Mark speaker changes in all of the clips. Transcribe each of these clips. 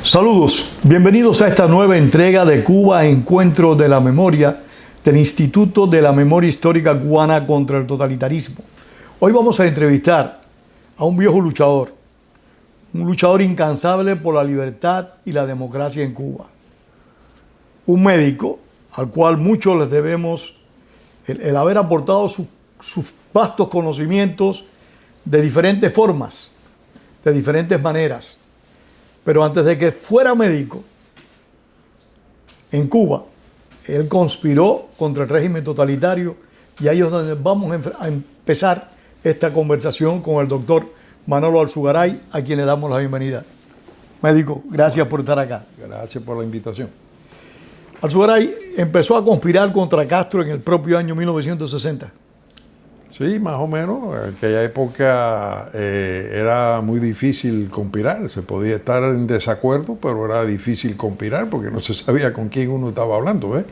Speaker 1: Saludos, bienvenidos a esta nueva entrega de Cuba Encuentro de la Memoria del Instituto de la Memoria Histórica Cubana contra el Totalitarismo. Hoy vamos a entrevistar a un viejo luchador, un luchador incansable por la libertad y la democracia en Cuba. Un médico al cual muchos les debemos el haber aportado sus vastos conocimientos de diferentes formas, de diferentes maneras. Pero antes de que fuera médico, en Cuba, él conspiró contra el régimen totalitario y ahí es donde vamos a empezar esta conversación con el doctor Manolo Alzugaray, a quien le damos la bienvenida. Médico, gracias por estar acá.
Speaker 2: Gracias por la invitación.
Speaker 1: Alzugaray empezó a conspirar contra Castro en el propio año 1960.
Speaker 2: Sí, más o menos. En aquella época era muy difícil conspirar. Se podía estar en desacuerdo, pero era difícil conspirar porque no se sabía con quién uno estaba hablando, ¿eh?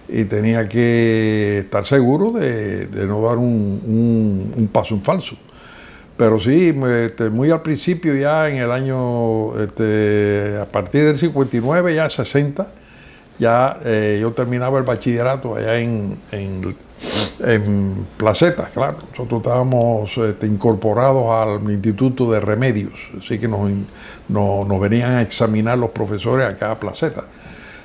Speaker 2: Y tenía que estar seguro de no dar un paso en falso. Pero sí, muy al principio, ya en el año, a partir del 59, ya 60, ya yo terminaba el bachillerato allá en Placeta, claro. Nosotros estábamos incorporados al Instituto de Remedios, así que nos venían a examinar los profesores acá a Placeta.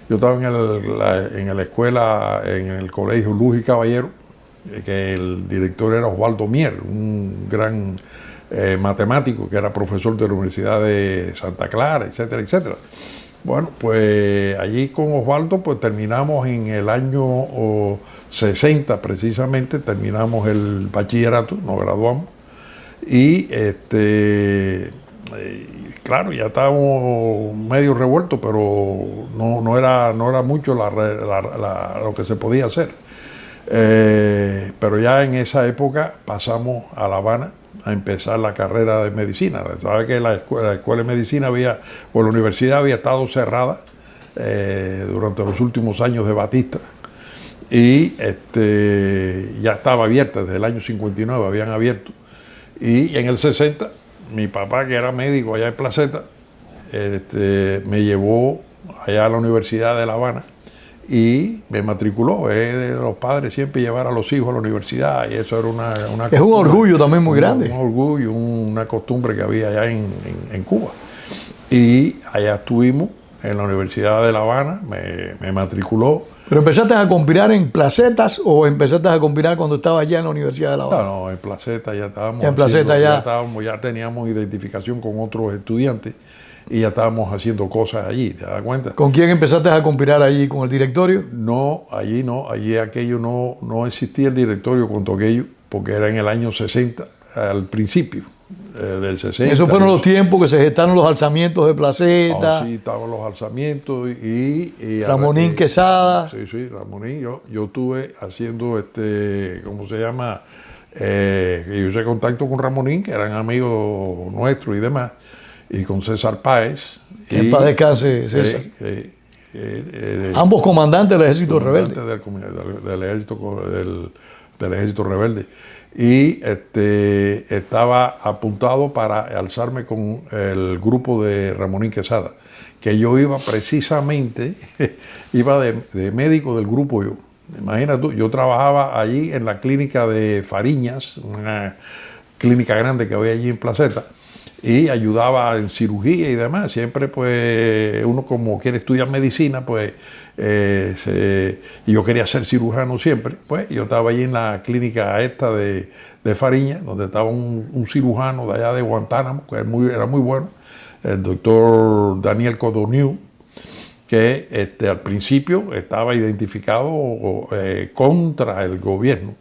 Speaker 2: Yo estaba en la escuela, en el colegio Luz y Caballero, que el director era Osvaldo Mier, un gran matemático que era profesor de la Universidad de Santa Clara, etcétera, etcétera. Bueno, pues allí con Osvaldo pues terminamos en el año 60 precisamente, terminamos el bachillerato, nos graduamos y claro, ya estábamos medio revueltos, pero no era mucho lo que se podía hacer. Pero ya en esa época pasamos a La Habana a empezar la carrera de medicina. Sabes que la escuela de medicina la universidad había estado cerrada durante los últimos años de Batista y ya estaba abierta, desde el año 59 habían abierto. Y en el 60, mi papá, que era médico allá en Placeta, me llevó allá a la Universidad de La Habana y me matriculó. Es de los padres siempre llevar a los hijos a la universidad y eso era una
Speaker 1: es un orgullo también muy grande.
Speaker 2: Un orgullo, una costumbre que había allá en Cuba. Y allá estuvimos en la Universidad de La Habana, me matriculó.
Speaker 1: ¿Pero empezaste a conspirar en Placetas o empezaste a conspirar cuando estabas allá en la Universidad de La Habana?
Speaker 2: No, en Placeta ya estábamos.
Speaker 1: En Placeta
Speaker 2: ya teníamos identificación con otros estudiantes y ya estábamos haciendo cosas allí, ¿te das cuenta?
Speaker 1: ¿Con quién empezaste a conspirar allí? ¿Con el directorio?
Speaker 2: No, allí aquello no existía el directorio con aquello, porque era en el año 60, al principio del 60.
Speaker 1: Esos fueron los tiempos que se gestaron los alzamientos de Placeta.
Speaker 2: Sí, estaban los alzamientos y
Speaker 1: Ramonín Quesada.
Speaker 2: Sí, Ramonín. Yo estuve haciendo, ¿cómo se llama? Yo hice contacto con Ramonín, que eran amigos nuestros y demás, y con César Páez.
Speaker 1: Que en paz descanse, César. Ambos comandantes del ejército rebelde.
Speaker 2: Del ejército rebelde. Y estaba apuntado para alzarme con el grupo de Ramonín Quesada, que yo iba precisamente, iba de médico del grupo yo. Imagina tú, yo trabajaba allí en la clínica de Fariñas, una clínica grande que había allí en Placeta, y ayudaba en cirugía y demás. Siempre, pues, uno como quiere estudiar medicina, pues, y yo quería ser cirujano siempre, pues, yo estaba allí en la clínica esta de Fariña, donde estaba un cirujano de allá de Guantánamo, que era muy bueno, el doctor Daniel Codorniu, que al principio estaba identificado contra el gobierno.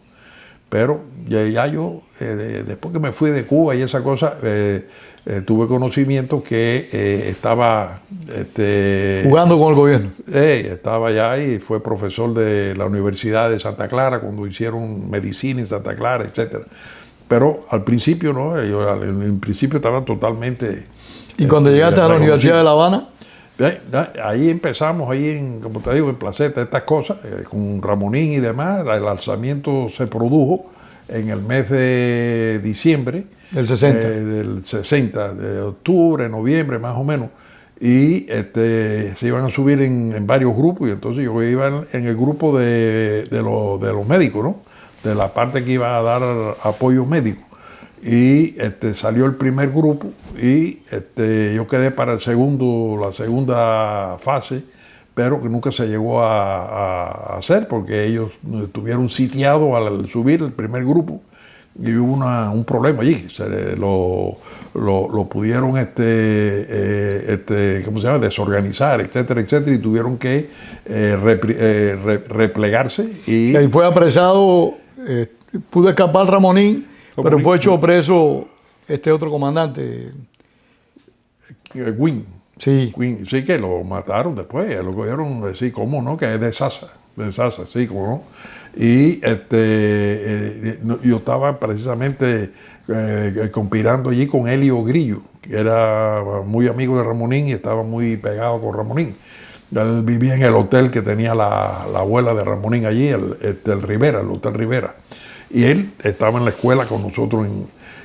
Speaker 2: Pero ya yo, después que me fui de Cuba y esa cosa, tuve conocimiento que estaba...
Speaker 1: jugando con el gobierno.
Speaker 2: Estaba allá y fue profesor de la Universidad de Santa Clara cuando hicieron medicina en Santa Clara, etc. Pero al principio no, yo en principio estaba totalmente...
Speaker 1: ¿Y cuando llegaste a la Universidad de La Habana?
Speaker 2: Ahí empezamos, como te digo, en Placeta, estas cosas, con Ramonín y demás. El alzamiento se produjo en el mes de diciembre.
Speaker 1: Del 60.
Speaker 2: Del 60, de octubre, noviembre, más o menos. Y se iban a subir en varios grupos, y entonces yo iba en el grupo de los médicos, ¿no? De la parte que iba a dar apoyo médico. Y salió el primer grupo y yo quedé para la segunda fase, pero que nunca se llegó a hacer porque ellos estuvieron sitiados al subir el primer grupo y hubo un problema allí. Lo pudieron ¿cómo se llama? Desorganizar, etcétera, etcétera, y tuvieron que replegarse. Y
Speaker 1: ahí fue apresado, pudo escapar Ramonín. Pero fue hecho preso este otro comandante.
Speaker 2: Gwin.
Speaker 1: Sí.
Speaker 2: Gwin, sí, que lo mataron después, lo cogieron, sí, cómo no, que es de Sasa, sí, cómo no. Y yo estaba precisamente conspirando allí con Helio Grillo, que era muy amigo de Ramonín y estaba muy pegado con Ramonín. Él vivía en el hotel que tenía la abuela de Ramonín allí, el Hotel Rivera. Y él estaba en la escuela con nosotros,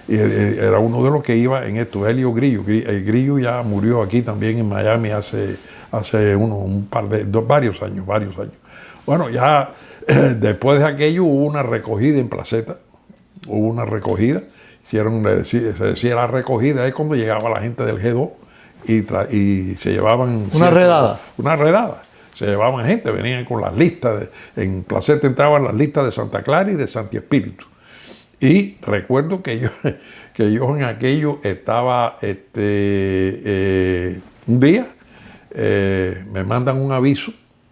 Speaker 2: y era uno de los que iba en esto, Helio Grillo. El Grillo ya murió aquí también en Miami hace varios años. Bueno, ya después de aquello hubo una recogida en Placeta, se decía la recogida, es cuando llegaba la gente del G2 y se llevaban...
Speaker 1: Una redada.
Speaker 2: Se llevaban gente, venían con las listas. En Placeta entraban las listas de Santa Clara y de Santi Espíritu. Y recuerdo que yo en aquello estaba, un día me mandan un aviso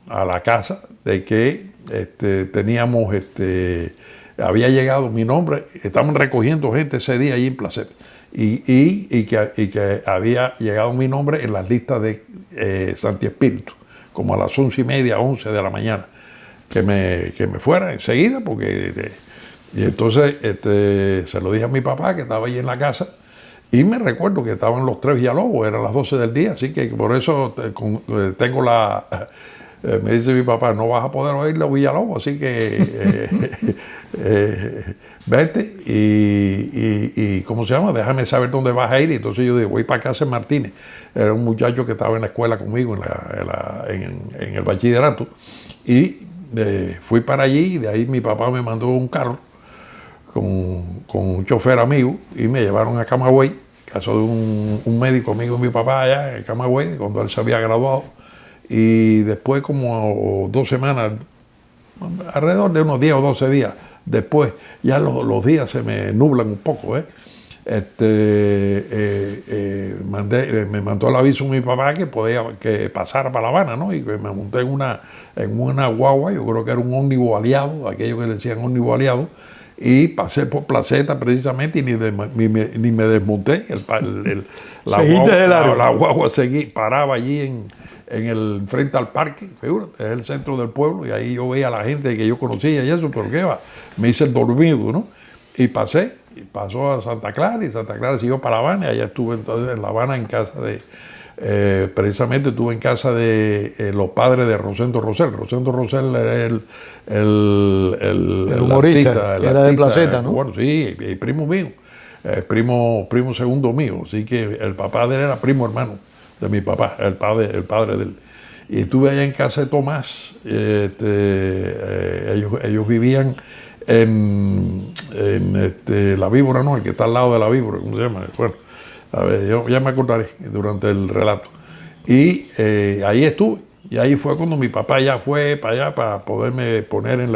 Speaker 2: a la casa de que teníamos, había llegado mi nombre, estaban recogiendo gente ese día allí en Placeta. Y que había llegado mi nombre en las listas de Santi Espíritu, como a las 11:30, 11 de la mañana, que me fuera enseguida, porque... y entonces se lo dije a mi papá, que estaba ahí en la casa, y me recuerdo que estaban los 3 Villalobos, eran las 12 del día, así que por eso tengo me dice mi papá, no vas a poder oír los Villalobos, así que vete y ¿cómo se llama? Déjame saber dónde vas a ir. Y entonces yo digo, voy para casa en Martínez. Era un muchacho que estaba en la escuela conmigo, en el bachillerato, y fui para allí, y de ahí mi papá me mandó un carro con un chofer amigo y me llevaron a Camagüey, caso de un médico amigo de mi papá allá en Camagüey, cuando él se había graduado. Y después, como 2 semanas, alrededor de unos 10 o 12 días después, ya los días se me nublan un poco, me mandó el aviso mi papá que pasara para La Habana, ¿no? Y que me monté en una guagua, yo creo que era un ómnibus aliado, aquello que le decían ómnibus aliado, y pasé por Placeta precisamente y ni me desmonté. La guagua paraba allí frente al parque, figúrate, es el centro del pueblo, y ahí yo veía a la gente que yo conocía y eso, pero qué va, me hice el dormido, ¿no? Y pasó a Santa Clara, y Santa Clara siguió para La Habana, y allá estuve entonces en La Habana en casa precisamente estuve en casa de los padres de Rosendo Rosell. Rosendo Rosell era el
Speaker 1: humorista,
Speaker 2: artista,
Speaker 1: era de Placeta, ¿no?
Speaker 2: Bueno, sí, y primo mío, primo segundo mío, así que el papá de él era primo hermano de mi papá, el padre de él. Y estuve allá en casa de Tomás, ellos vivían en la Víbora, ¿no? El que está al lado de la Víbora, ¿cómo se llama? Bueno, A ver, yo ya me acordaré durante el relato. Y ahí estuve. Y ahí fue cuando mi papá ya fue para allá para poderme poner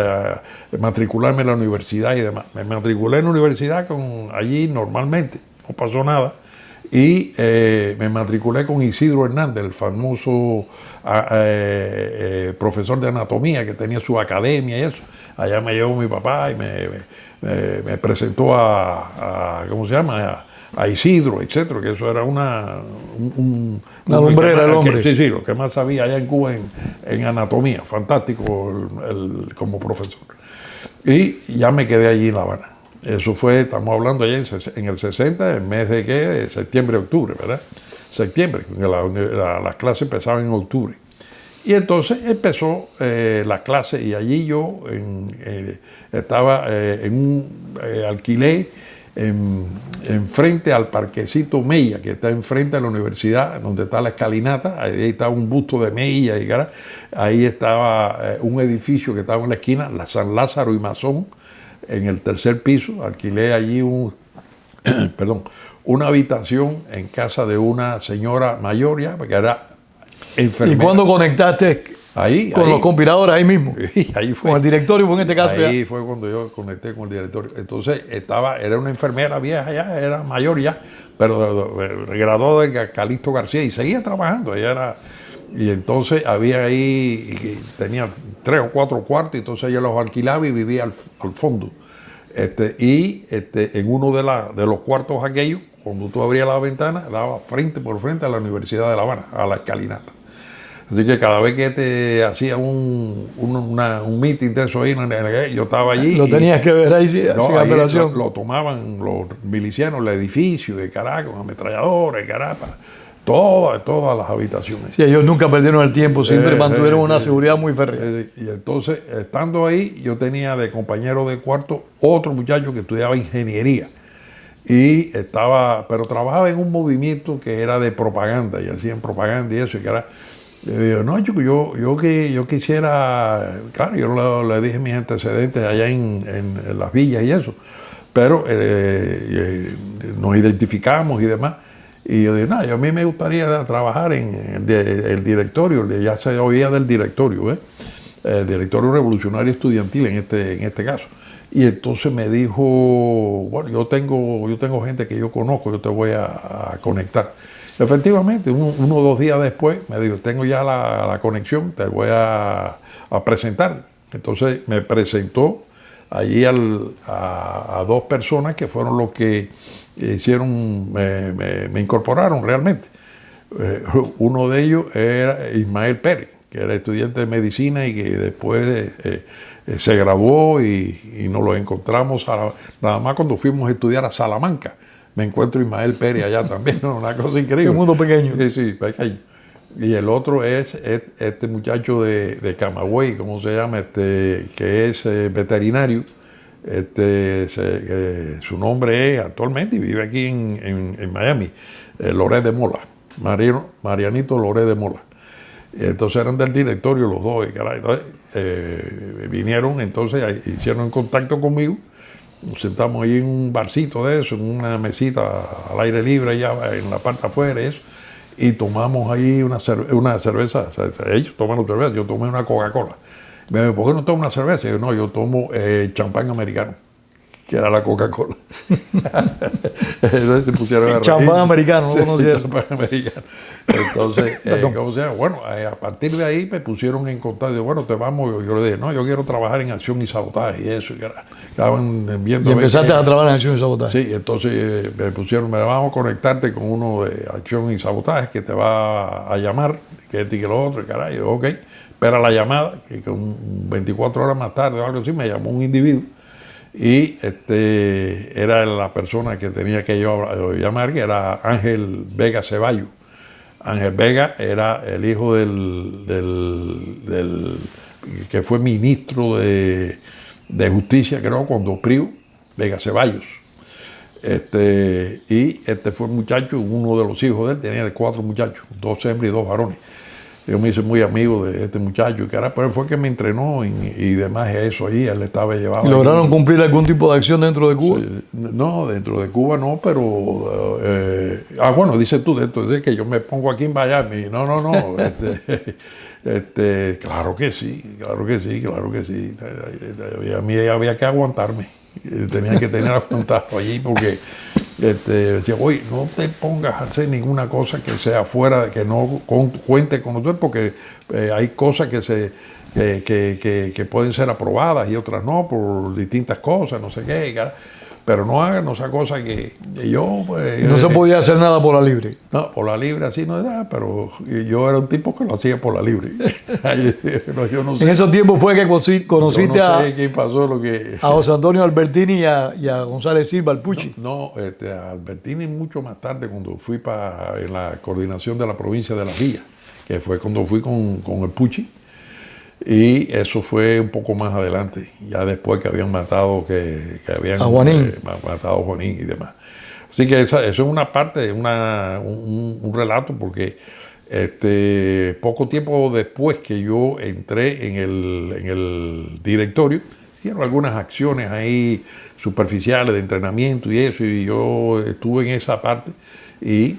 Speaker 2: matricularme en la universidad y demás. Me matriculé en la universidad allí normalmente, no pasó nada. Y me matriculé con Isidro Hernández, el famoso profesor de anatomía que tenía su academia y eso. Allá me llevó mi papá y me presentó ¿cómo se llama? A Isidro, etcétera, que eso era una
Speaker 1: lumbrera el hombre.
Speaker 2: Sí, lo que más sabía allá en Cuba en anatomía, fantástico como profesor. Y ya me quedé allí en La Habana. Eso fue, estamos hablando allá en el 60, el mes de ¿qué? De septiembre, octubre, ¿verdad? Septiembre, las clases empezaban en octubre. Y entonces empezó la clase y allí yo estaba alquilé enfrente al parquecito Mella, que está enfrente de la universidad, donde está la escalinata, ahí estaba un busto de Mella, ahí estaba un edificio que estaba en la esquina, la San Lázaro y Masón, en el tercer piso. Alquilé allí una habitación en casa de una señora mayor ya, que era enfermera.
Speaker 1: ¿Y cuándo conectaste con los compiladores ahí mismo?
Speaker 2: Ahí fue.
Speaker 1: Con el directorio, fue en este caso.
Speaker 2: Ahí fue cuando yo conecté con el directorio. Entonces era una enfermera vieja ya, era mayor ya, pero graduó de Calixto García y seguía trabajando. Y entonces había ahí, tenía 3 o 4 cuartos, y entonces yo los alquilaba y vivía al fondo. En uno de los cuartos aquellos, cuando tú abrías la ventana, daba por frente a la Universidad de La Habana, a la escalinata. Así que cada vez que te hacía un meeting de eso ahí, yo estaba allí.
Speaker 1: Lo tenías que ver ahí sin apelación.
Speaker 2: Lo tomaban los milicianos, el edificio de Caracas, ametralladores, Caracas, todas las habitaciones.
Speaker 1: Sí, ellos nunca perdieron el tiempo, siempre mantuvieron una seguridad muy férrea.
Speaker 2: Y entonces, estando ahí, yo tenía de compañero de cuarto otro muchacho que estudiaba ingeniería. Pero trabajaba en un movimiento que era de propaganda, y hacían propaganda y eso, y que era. Le digo, no, yo quisiera, claro, yo le dije mis antecedentes allá en las villas y eso, pero nos identificamos y demás. Y yo dije, no, a mí me gustaría trabajar en el directorio, ya se oía del directorio, el directorio revolucionario estudiantil en este caso. Y entonces me dijo, bueno, yo tengo gente que yo conozco, yo te voy a conectar. Efectivamente, 1 o 2 días después me dijo, tengo ya la conexión, te voy a presentar. Entonces me presentó allí a 2 personas que fueron los que hicieron, me incorporaron realmente. Uno de ellos era Ismael Pérez, que era estudiante de medicina y que después se graduó y nos lo encontramos nada más cuando fuimos a estudiar a Salamanca. Me encuentro Ismael Pérez allá también, ¿no? Una cosa increíble.
Speaker 1: Un mundo pequeño.
Speaker 2: Sí, pequeño. Y el otro es este muchacho de Camagüey, ¿cómo se llama? Que es veterinario. Su nombre es actualmente, y vive aquí en Miami, Loret de Mola, Marianito Loret de Mola. Entonces eran del directorio los dos, entonces, vinieron, entonces hicieron contacto conmigo. Nos sentamos ahí en un barcito de eso, en una mesita al aire libre, allá en la parte afuera, eso, y tomamos ahí una cerveza. Ellos tomaron cerveza, yo tomé una Coca-Cola. Me dijo, ¿por qué no tomas una cerveza? Y yo, no, yo tomo champán americano, que era la Coca-Cola. Entonces se pusieron a
Speaker 1: champán americano, no conocía.
Speaker 2: Champán americano. Entonces, ¿cómo se llama? Bueno, a partir de ahí me pusieron en contacto. Y bueno, te vamos. Yo le dije, no, yo quiero trabajar en acción y sabotaje y eso. Estaban viendo.
Speaker 1: Y empezaste a trabajar en acción y sabotaje.
Speaker 2: Sí, entonces me pusieron, vamos a conectarte con uno de acción y sabotaje que te va a llamar, que este y que lo otro, y caray, ok. Espera la llamada, y con 24 horas más tarde o algo así, me llamó un individuo. Y era la persona que tenía que yo llamar, que era Ángel Vega Ceballos. Ángel Vega era el hijo del que fue ministro de Justicia, creo, cuando Priu, Vega Ceballos. Y fue un muchacho, uno de los hijos de él, tenía 4 muchachos, 2 hembras y 2 varones. Yo me hice muy amigo de este muchacho, pero él fue el que me entrenó y demás, eso ahí, él estaba llevado.
Speaker 1: ¿Y lograron cumplir algún tipo de acción dentro de Cuba?
Speaker 2: No, dentro de Cuba no, pero Bueno, dices tú, entonces que yo me pongo aquí en Miami. No. Claro que sí. A mí había que aguantarme. Tenía que tener aguantado allí porque decía, oye, no te pongas a hacer ninguna cosa que sea fuera, que no cuente con nosotros, porque hay cosas que pueden ser aprobadas y otras no, por distintas cosas, no sé qué. Pero no hagan esa cosa que yo...
Speaker 1: no se podía hacer nada por la libre.
Speaker 2: No, por la libre así no era, pero yo era un tipo que lo hacía por la libre. Yo no sé.
Speaker 1: En esos tiempos fue que conociste
Speaker 2: no sé qué pasó,
Speaker 1: a José Antonio Albertini y a González Silva, el Puchi.
Speaker 2: No, a Albertini mucho más tarde, cuando fui en la coordinación de la provincia de Las Villas, que fue cuando fui con el Puchi. Y eso fue un poco más adelante, ya después que habían matado
Speaker 1: a Juanín.
Speaker 2: Matado a Juanín y demás. Así que eso es una parte, un relato, porque poco tiempo después que yo entré en el directorio, hicieron algunas acciones ahí superficiales de entrenamiento y eso, y yo estuve en esa parte. Y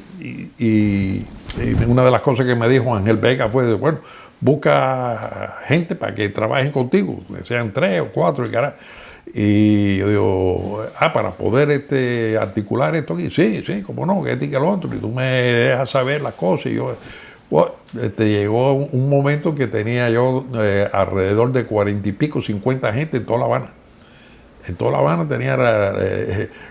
Speaker 2: una de las cosas que me dijo Ángel Vega fue, bueno, busca gente para que trabajen contigo, que sean 3 o 4 y yo digo, para poder articular esto aquí, sí, cómo no, que que lo otro, y tú me dejas saber las cosas. Y yo, llegó un momento que tenía yo alrededor de 40 y pico, 50 gente en toda La Habana. En toda La Habana tenía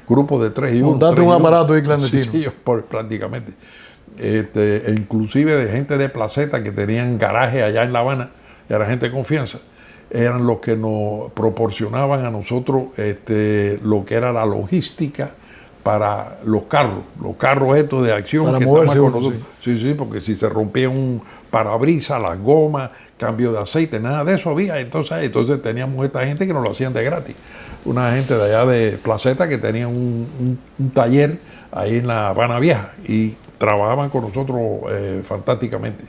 Speaker 2: grupos de 3 y 1.
Speaker 1: Montaste un aparato ahí clandestino.
Speaker 2: Sí, prácticamente. Inclusive de gente de Placeta que tenían garaje allá en La Habana, era gente de confianza, eran los que nos proporcionaban a nosotros lo que era la logística para los carros estos de acción
Speaker 1: para
Speaker 2: que
Speaker 1: moverse
Speaker 2: estaban con
Speaker 1: uno,
Speaker 2: nosotros. Sí, porque si se rompía un parabrisas, las gomas, cambio de aceite, nada de eso había. Entonces teníamos esta gente que nos lo hacían de gratis. Una gente de allá de Placeta que tenía un taller ahí en La Habana Vieja y trabajaban con nosotros fantásticamente.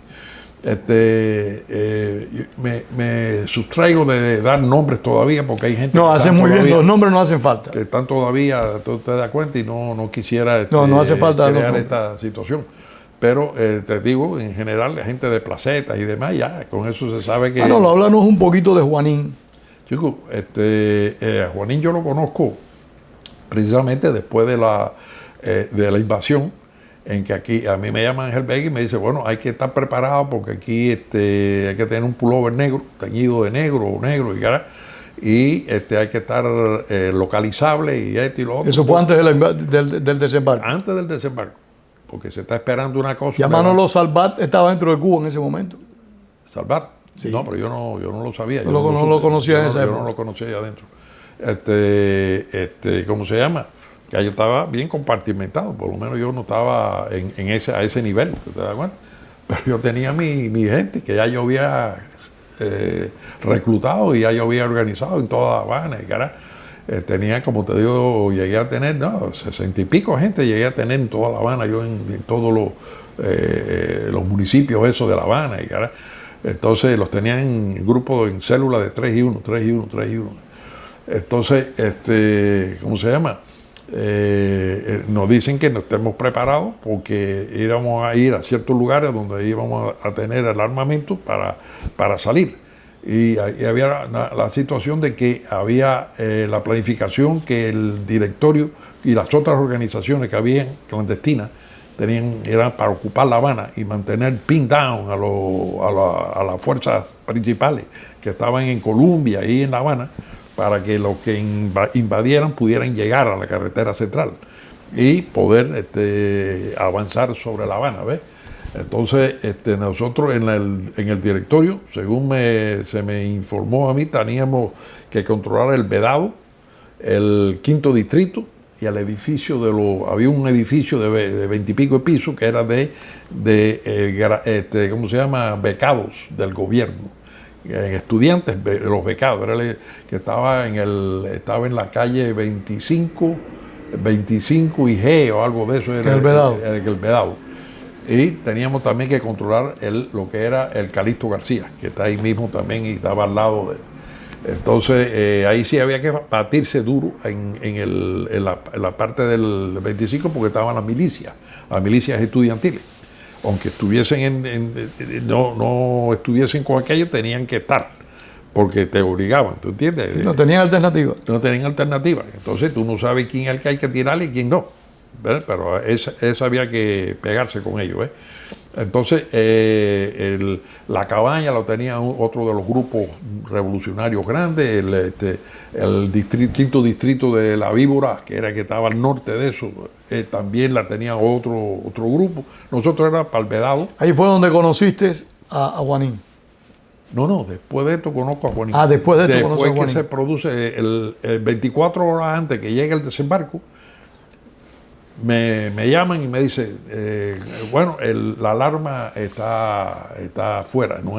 Speaker 2: Me sustraigo de dar nombres todavía porque hay gente
Speaker 1: no, hacen muy bien, los nombres no hacen falta.
Speaker 2: Que están todavía, tú te das cuenta, y no quisiera
Speaker 1: no hace falta
Speaker 2: crear esta situación. Pero te digo, en general, la gente de placetas y demás, ya con eso se sabe que...
Speaker 1: Bueno, háblanos un poquito de Juanín.
Speaker 2: Chicos, Juanín yo lo conozco precisamente después de la invasión, en que aquí a mí me llama Ángel Vega y me dice, bueno, hay que estar preparado porque aquí hay que tener un pullover negro, teñido de negro y hay que estar localizable y esto y lo otro.
Speaker 1: Eso fue antes del desembarco.
Speaker 2: Antes del desembarco, porque se está esperando una cosa.
Speaker 1: Ya Manolo Salvat estaba dentro de Cuba en ese momento.
Speaker 2: ¿Salvat?
Speaker 1: Sí.
Speaker 2: No, pero yo no lo sabía.
Speaker 1: No lo conocía en esa época.
Speaker 2: Yo no lo conocía allá adentro. ¿Cómo se llama? Que yo estaba bien compartimentado, por lo menos yo no estaba a ese nivel, ¿te das cuenta? Pero yo tenía mi gente que ya yo había reclutado y ya yo había organizado en toda La Habana. Y tenía, como te digo, llegué a tener 60 y pico gente, llegué a tener en toda La Habana, yo en todos los municipios esos de La Habana. Entonces los tenían en grupos, en células de 3 y 1. Entonces, ¿cómo se llama? Nos dicen que no estemos preparados porque íbamos a ir a ciertos lugares donde íbamos a tener el armamento para salir. Y había la situación de que había la planificación que el directorio y las otras organizaciones que habían clandestinas eran para ocupar La Habana y mantener pin down a las fuerzas principales que estaban en Colombia y en La Habana, para que los que invadieran pudieran llegar a la carretera central y poder avanzar sobre La Habana, ¿ves? Entonces, nosotros en el directorio, según se me informó a mí, teníamos que controlar el Vedado, el 5º distrito y el edificio había un edificio de 20 y pico de pisos que era ¿cómo se llama? Becados del gobierno. Estudiantes, los becados, que estaba en la calle 25 y G o algo de eso. Era
Speaker 1: el
Speaker 2: Vedado. Y teníamos también que controlar lo que era el Calixto García, que está ahí mismo también y estaba al lado Entonces, ahí sí había que batirse duro en la parte del 25 porque estaban las milicias estudiantiles. Aunque estuviesen no estuviesen con aquello, tenían que estar, porque te obligaban, ¿tú entiendes?
Speaker 1: No tenían alternativa.
Speaker 2: No tenían alternativa. Entonces tú no sabes quién es el que hay que tirarle y quién no, ¿verdad? Pero esa había que pegarse con ellos, ¿eh? Entonces, la cabaña lo tenía otro de los grupos revolucionarios grandes, el quinto distrito de la Víbora, que era el que estaba al norte de eso, también la tenía otro grupo. Nosotros era Palvedado.
Speaker 1: Ahí fue donde conociste a Juanín.
Speaker 2: No, después de esto conozco a Juanín.
Speaker 1: Después de esto conozco a Juanín.
Speaker 2: Después que se produce, el 24 horas antes que llegue el desembarco, me llaman y me dicen, la alarma está fuera, no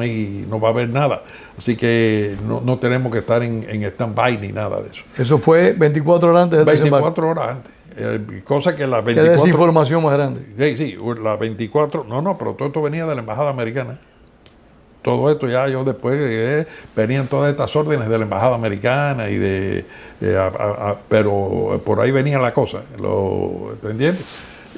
Speaker 2: va a haber nada, así que no tenemos que estar en stand-by ni nada de eso.
Speaker 1: Eso fue 24 horas antes del
Speaker 2: 24 horas antes, cosa que las 24...
Speaker 1: ¿Qué desinformación más grande?
Speaker 2: Sí, las 24, pero todo esto venía de la embajada americana. Todo esto ya yo después venían todas estas órdenes de la embajada americana y pero por ahí venía la cosa, ¿te entiendes?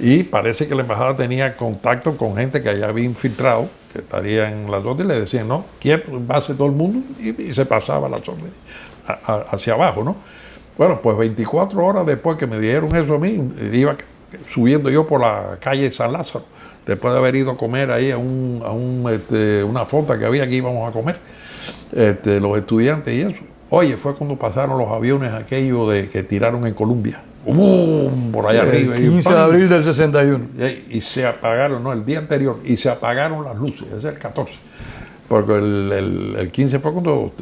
Speaker 2: Y parece que la embajada tenía contacto con gente que allá había infiltrado, que estarían las órdenes, y le decían, no, quieto, en base todo el mundo, y se pasaba las órdenes hacia abajo, ¿no? Bueno, pues 24 horas después que me dijeron eso a mí, iba subiendo yo por la calle San Lázaro, después de haber ido a comer ahí a una fonda que había que íbamos a comer, los estudiantes y eso. Oye, fue cuando pasaron los aviones aquellos que tiraron en Colombia. Por allá arriba.
Speaker 1: El 15 de abril del 61.
Speaker 2: Y se apagaron, el día anterior, y se apagaron las luces, ese es el 14. Porque el 15 fue cuando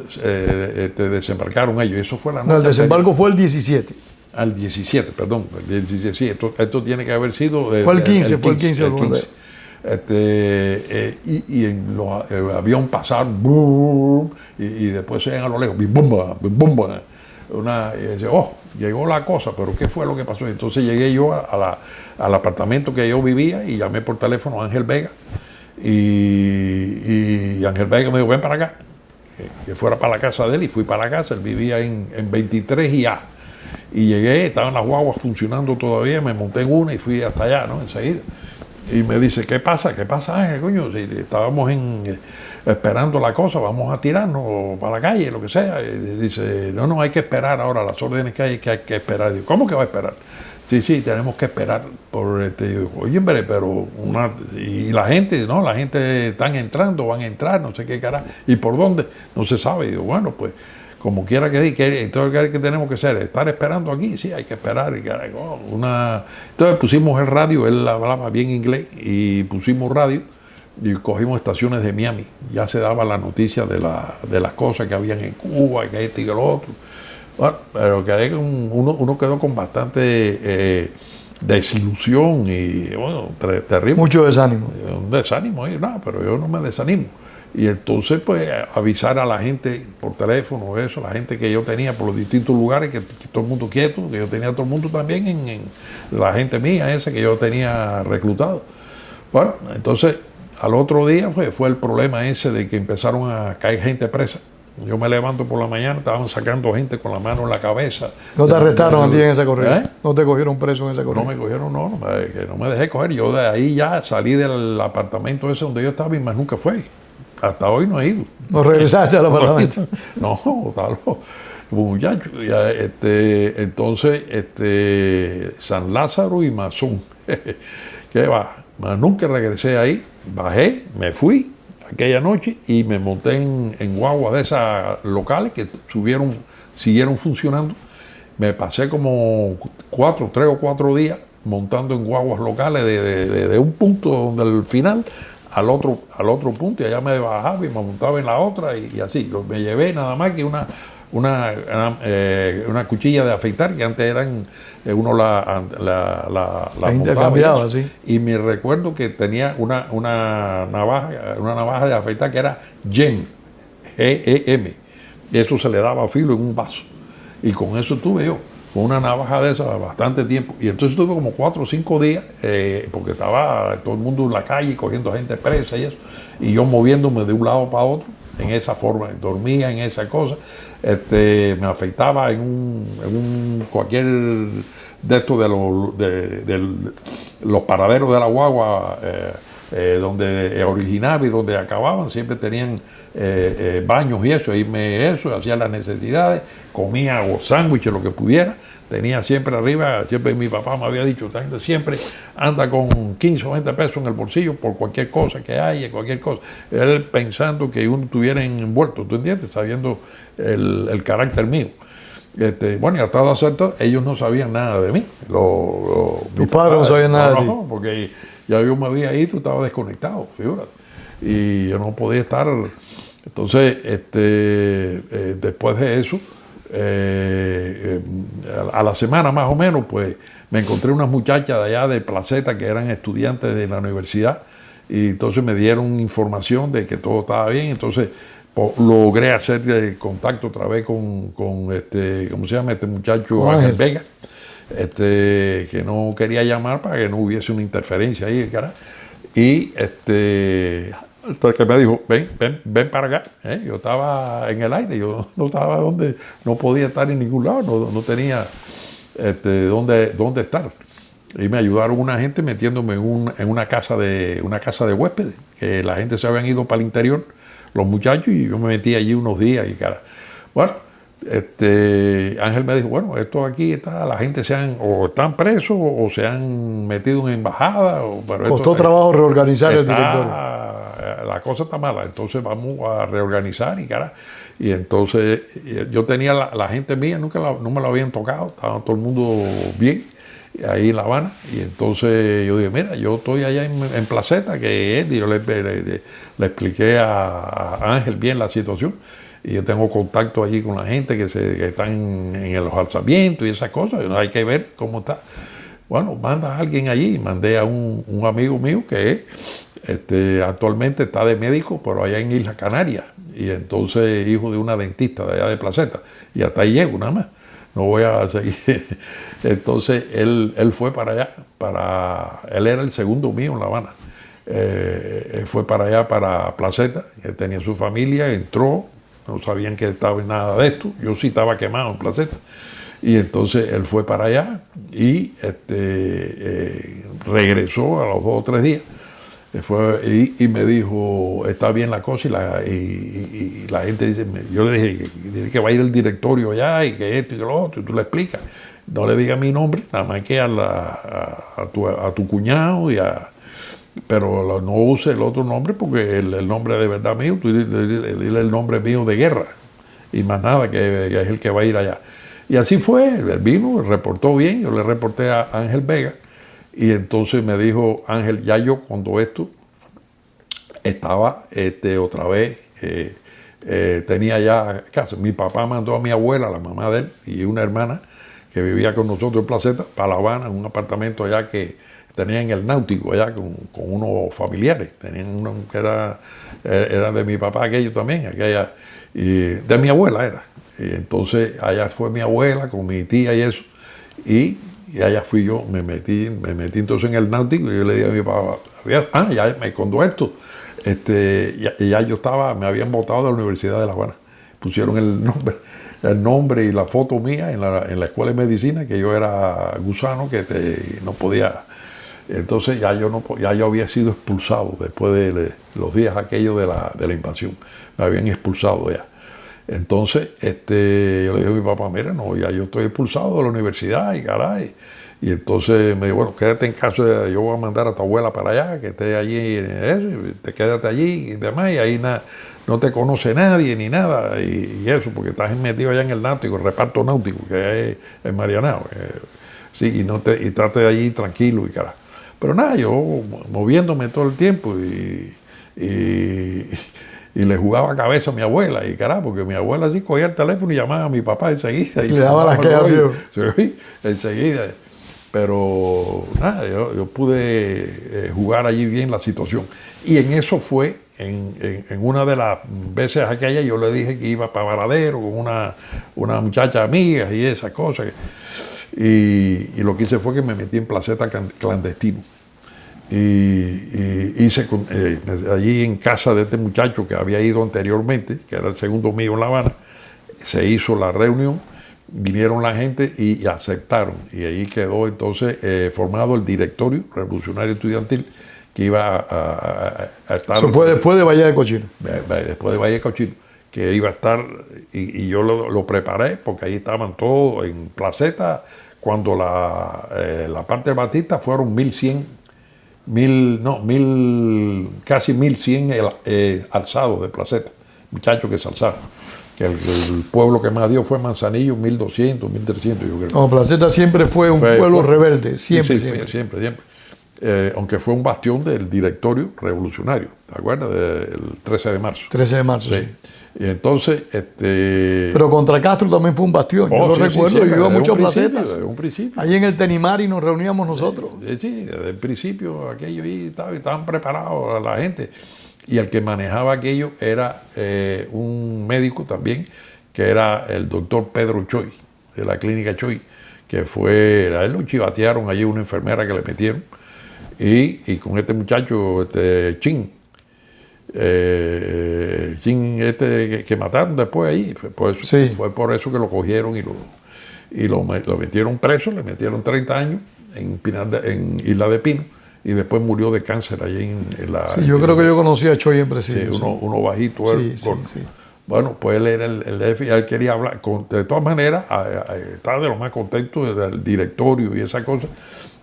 Speaker 2: desembarcaron ellos, eso fue la noche.
Speaker 1: No, el desembarco fue el 17.
Speaker 2: Al 17, perdón, el 17, sí, esto tiene que haber sido...
Speaker 1: fue el 15, fue el 15.
Speaker 2: Los aviones pasaron, boom, y después se ven a lo lejos, bim, bomba, bim, bomba. Y dice, llegó la cosa, pero ¿qué fue lo que pasó? Entonces llegué yo al apartamento que yo vivía y llamé por teléfono a Ángel Vega. Y Ángel Vega me dijo, ven para acá, que fuera para la casa de él, y fui para la casa. Él vivía en 23 y A. Y llegué, estaban las guaguas funcionando todavía, me monté en una y fui hasta allá, ¿no? Enseguida. Y me dice, ¿qué pasa? ¿Qué pasa, Ángel, coño? Si estábamos esperando la cosa, vamos a tirarnos para la calle, lo que sea. Y dice, no, hay que esperar ahora las órdenes que hay que esperar. Y digo, ¿cómo que va a esperar? Sí, tenemos que esperar por oye, hombre, pero y la gente, ¿no? La gente están entrando, van a entrar, no sé qué carajo. ¿Y por dónde? No se sabe. Y digo, bueno, pues como quiera entonces ¿qué tenemos que hacer? ¿Estar esperando aquí? Sí, hay que esperar. Entonces pusimos el radio, él hablaba bien inglés, y pusimos radio y cogimos estaciones de Miami. Ya se daba la noticia de las cosas que habían en Cuba, que y que lo otro. Bueno, pero uno quedó con bastante desilusión y, bueno, terrible.
Speaker 1: Mucho desánimo.
Speaker 2: Un desánimo, pero yo no me desanimo. Y entonces, pues, avisar a la gente por teléfono, la gente que yo tenía por los distintos lugares, que todo el mundo quieto, que yo tenía todo el mundo también en la gente mía, esa que yo tenía reclutado. Bueno, entonces, al otro día fue el problema ese de que empezaron a caer gente presa. Yo me levanto por la mañana, estaban sacando gente con la mano en la cabeza.
Speaker 1: ¿No te arrestaron a ti en esa corrida? ¿No te cogieron preso en esa corrida?
Speaker 2: No me cogieron, no me dejé coger. Yo de ahí ya salí del apartamento ese donde yo estaba y más nunca fue. Hasta hoy no he ido.
Speaker 1: ¿No regresaste al apartamento?
Speaker 2: No, tal muchacho. Entonces, San Lázaro y Mazón. ¿Qué va? Nunca regresé ahí. Bajé, me fui aquella noche y me monté en guagua de esas locales que siguieron funcionando. Me pasé como 3 o 4 días montando en guaguas locales de un punto donde al final al otro punto, y allá me bajaba y me montaba en la otra y así. Me llevé nada más que una cuchilla de afeitar, que antes eran uno la
Speaker 1: intercambiaba, sí.
Speaker 2: Y me recuerdo que tenía una navaja de afeitar que era GEM, G-E-M, y eso se le daba filo en un vaso, y con eso tuve yo con una navaja de esas bastante tiempo. Y entonces estuve como 4 o 5 días, porque estaba todo el mundo en la calle cogiendo gente presa y eso, y yo moviéndome de un lado para otro. en esa forma, dormía en esa cosa, me afeitaba en cualquier de estos de los paraderos de la guagua, donde originaba y donde acababan, siempre tenían baños y eso, hacía las necesidades, comía o sándwiches, lo que pudiera, tenía siempre arriba, siempre mi papá me había dicho, esta gente siempre anda con 15 o 20 pesos en el bolsillo por cualquier cosa que haya, cualquier cosa. Él pensando que uno estuviera envuelto, ¿tú entiendes? Sabiendo el carácter mío. Bueno, y hasta de acepto, ellos no sabían nada de mí.
Speaker 1: Tus padres no sabían nada de ti.
Speaker 2: No, porque ya yo me había ido, estaba desconectado, figúrate. Y yo no podía estar. Entonces, después de eso, a la semana más o menos, pues me encontré unas muchachas de allá de Placeta que eran estudiantes de la universidad y entonces me dieron información de que todo estaba bien. Entonces logré hacer contacto otra vez con ¿cómo se llama este muchacho? Ángel Vega, que no quería llamar para que no hubiese una interferencia ahí, cara. Y hasta que me dijo, ven para acá. Yo estaba en el aire, yo no estaba no podía estar en ningún lado, no tenía dónde estar. Y me ayudaron una gente metiéndome en una casa de huéspedes, que la gente se habían ido para el interior, los muchachos, y yo me metí allí unos días y cara. Bueno, Ángel me dijo, bueno, esto aquí está, la gente o están presos o se han metido en embajada.
Speaker 1: Costó trabajo reorganizar el directorio.
Speaker 2: La cosa está mala, entonces vamos a reorganizar y entonces yo tenía la gente mía, no me la habían tocado, estaba todo el mundo bien ahí en La Habana, y entonces yo dije, mira, yo estoy allá en Placeta, que es, y yo le expliqué a Ángel bien la situación. Y yo tengo contacto allí con la gente que están en los alzamientos y esas cosas. Hay que ver cómo está. Bueno, manda a alguien allí. Mandé a un amigo mío que actualmente está de médico, pero allá en Islas Canarias. Y entonces hijo de una dentista de allá de Placeta. Y hasta ahí llego nada más. No voy a seguir. Entonces él fue para allá. Él era el segundo mío en La Habana. Fue para allá, para Placeta. Él tenía su familia, entró. No sabían que estaba en nada de esto. Yo sí estaba quemado en Placeta. Y entonces él fue para allá y regresó a los 2 o 3 días. Y me dijo, está bien la cosa. Y la gente dice, yo le dije que va a ir el directorio allá y que esto y que lo otro. Y tú le explicas. No le digas mi nombre, nada más que a tu cuñado pero no use el otro nombre porque el nombre de verdad mío, tú dile el nombre mío de guerra y más nada, que es el que va a ir allá. Y así fue, él vino, reportó bien, yo le reporté a Ángel Vega y entonces me dijo Ángel, ya yo cuando esto estaba otra vez, tenía ya casa. Mi papá mandó a mi abuela, la mamá de él, y una hermana que vivía con nosotros en Placeta, para La Habana, en un apartamento allá que tenían el Náutico allá con unos familiares. Tenían uno que era de mi papá, aquello también, y de mi abuela era. Y entonces allá fue mi abuela con mi tía y eso. Y allá fui yo, me metí entonces en el Náutico y yo le dije a mi papá, ya me contó esto. Ya yo me habían votado de la Universidad de La Habana. Pusieron el nombre y la foto mía en la escuela de medicina, que yo era gusano, que no podía. Entonces ya yo había sido expulsado después de los días aquellos de la invasión. Me habían expulsado ya. Entonces yo le dije a mi papá, mira, no, ya yo estoy expulsado de la universidad y caray. Y entonces me dijo, bueno, quédate en casa, yo voy a mandar a tu abuela para allá, que esté allí, quédate allí y demás, y ahí no te conoce nadie ni nada, y eso, porque estás metido allá en el náutico, el reparto náutico, que es en Marianao. Sí, y trate de allí tranquilo y carajo. Pero nada, yo moviéndome todo el tiempo y le jugaba cabeza a mi abuela y carajo, porque mi abuela así cogía el teléfono y llamaba a mi papá enseguida. Y
Speaker 1: le daba las quejas,
Speaker 2: sí, enseguida. Pero nada, yo pude jugar allí bien la situación. Y en eso fue, en una de las veces aquella, yo le dije que iba para Varadero con una muchacha amiga y esas cosas. Y lo que hice fue que me metí en Placeta clandestino. Y allí en casa de este muchacho que había ido anteriormente, que era el segundo mío en La Habana, se hizo la reunión, vinieron la gente y aceptaron. Y ahí quedó entonces formado el directorio revolucionario estudiantil que iba a estar...
Speaker 1: Eso fue después de Valle de Cochino.
Speaker 2: Después de Valle de Cochino, que iba a estar, y yo lo preparé, porque ahí estaban todos en Placeta, cuando la parte de Batista fueron 1.100, casi 1.100 alzados de Placeta, muchachos que se alzaron. Que el pueblo que más dio fue Manzanillo, 1.200, 1.300, yo creo.
Speaker 1: No, Placeta siempre fue un pueblo rebelde, siempre,
Speaker 2: sí,
Speaker 1: siempre.
Speaker 2: Siempre. Aunque fue un bastión del directorio revolucionario, ¿te acuerdas? Del 13 de marzo.
Speaker 1: 13 de marzo, sí.
Speaker 2: Y entonces...
Speaker 1: Pero contra Castro también fue un bastión. Yo lo recuerdo, yo iba mucho a Placetas.
Speaker 2: Desde un principio.
Speaker 1: Ahí en el Tenimari nos reuníamos nosotros.
Speaker 2: Sí, desde el principio aquello ahí estaban preparados la gente. Y el que manejaba aquello era un médico también, que era el doctor Pedro Choi, de la clínica Choi, que a él lo chivatearon allí una enfermera que le metieron, y con este muchacho, Chin, que mataron después ahí. Fue por eso que lo cogieron y lo metieron preso, le metieron 30 años en Isla de Pino. Y después murió de cáncer allí en la...
Speaker 1: Sí, yo creo que yo conocí a Choi en presidio.
Speaker 2: Sí, uno bajito.
Speaker 1: Sí.
Speaker 2: Bueno, pues él era el jefe y él quería hablar. De todas maneras, estaba de lo más contento del directorio y esa cosa,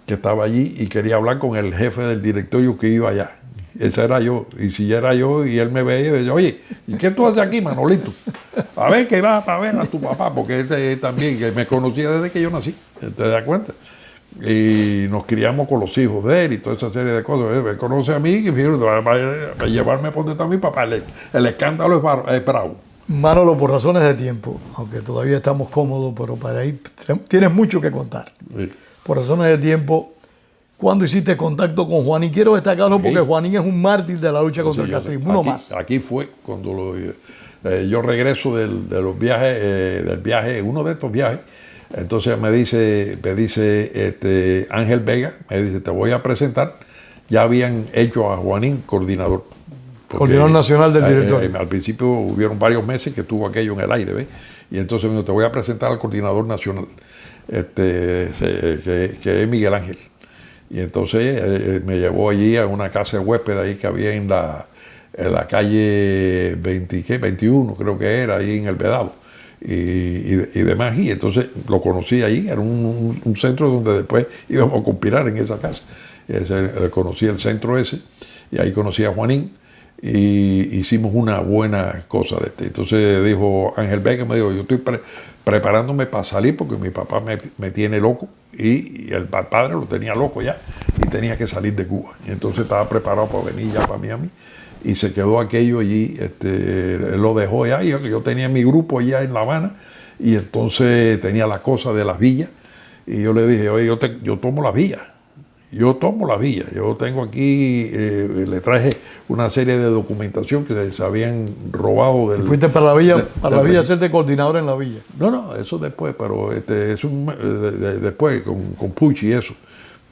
Speaker 2: que estaba allí y quería hablar con el jefe del directorio que iba allá. Ese era yo. Y si era yo y él me veía y decía, oye, ¿y qué tú haces aquí, Manolito? A ver, que va para ver a tu papá, porque él también, que me conocía desde que yo nací. ¿Te das cuenta? Y nos criamos con los hijos de él y toda esa serie de cosas. Me conoce a mí y va a llevarme por donde está mi papá. El escándalo es bravo.
Speaker 1: Manolo, por razones de tiempo, aunque todavía estamos cómodos, pero para ahí tienes mucho que contar.
Speaker 2: Sí.
Speaker 1: Por razones de tiempo, ¿cuándo hiciste contacto con Juanín? Quiero destacarlo porque Juanín es un mártir de la lucha contra el castrismo. Uno más.
Speaker 2: Aquí fue cuando yo regreso de los viajes, uno de estos viajes. Entonces me dice Ángel Vega, me dice, te voy a presentar. Ya habían hecho a Juanín coordinador.
Speaker 1: Coordinador nacional del directorio.
Speaker 2: Al principio hubieron varios meses que estuvo aquello en el aire, ¿ves? Y entonces me dijo, te voy a presentar al coordinador nacional, que es Miguel Ángel. Y entonces me llevó allí a una casa de huésped ahí que había en la calle 21, creo que era, ahí en El Vedado. Y demás, y entonces lo conocí ahí, era un centro donde después íbamos a conspirar en esa casa. Conocí el centro ese, y ahí conocí a Juanín, y hicimos una buena cosa de Entonces dijo Ángel Vega, me dijo, yo estoy preparándome para salir porque mi papá me tiene loco, y el padre lo tenía loco ya, y tenía que salir de Cuba. Y entonces estaba preparado para venir ya para Miami. Y se quedó aquello allí, lo dejó ya. Yo tenía mi grupo allá en La Habana, y entonces tenía la cosa de las villas. Y yo le dije, oye, yo tomo las villas. Yo tengo aquí, le traje una serie de documentación que se habían robado del...
Speaker 1: ¿Fuiste para la villa, a hacerte coordinador en la villa?
Speaker 2: No, eso después, pero después con Pucci y eso.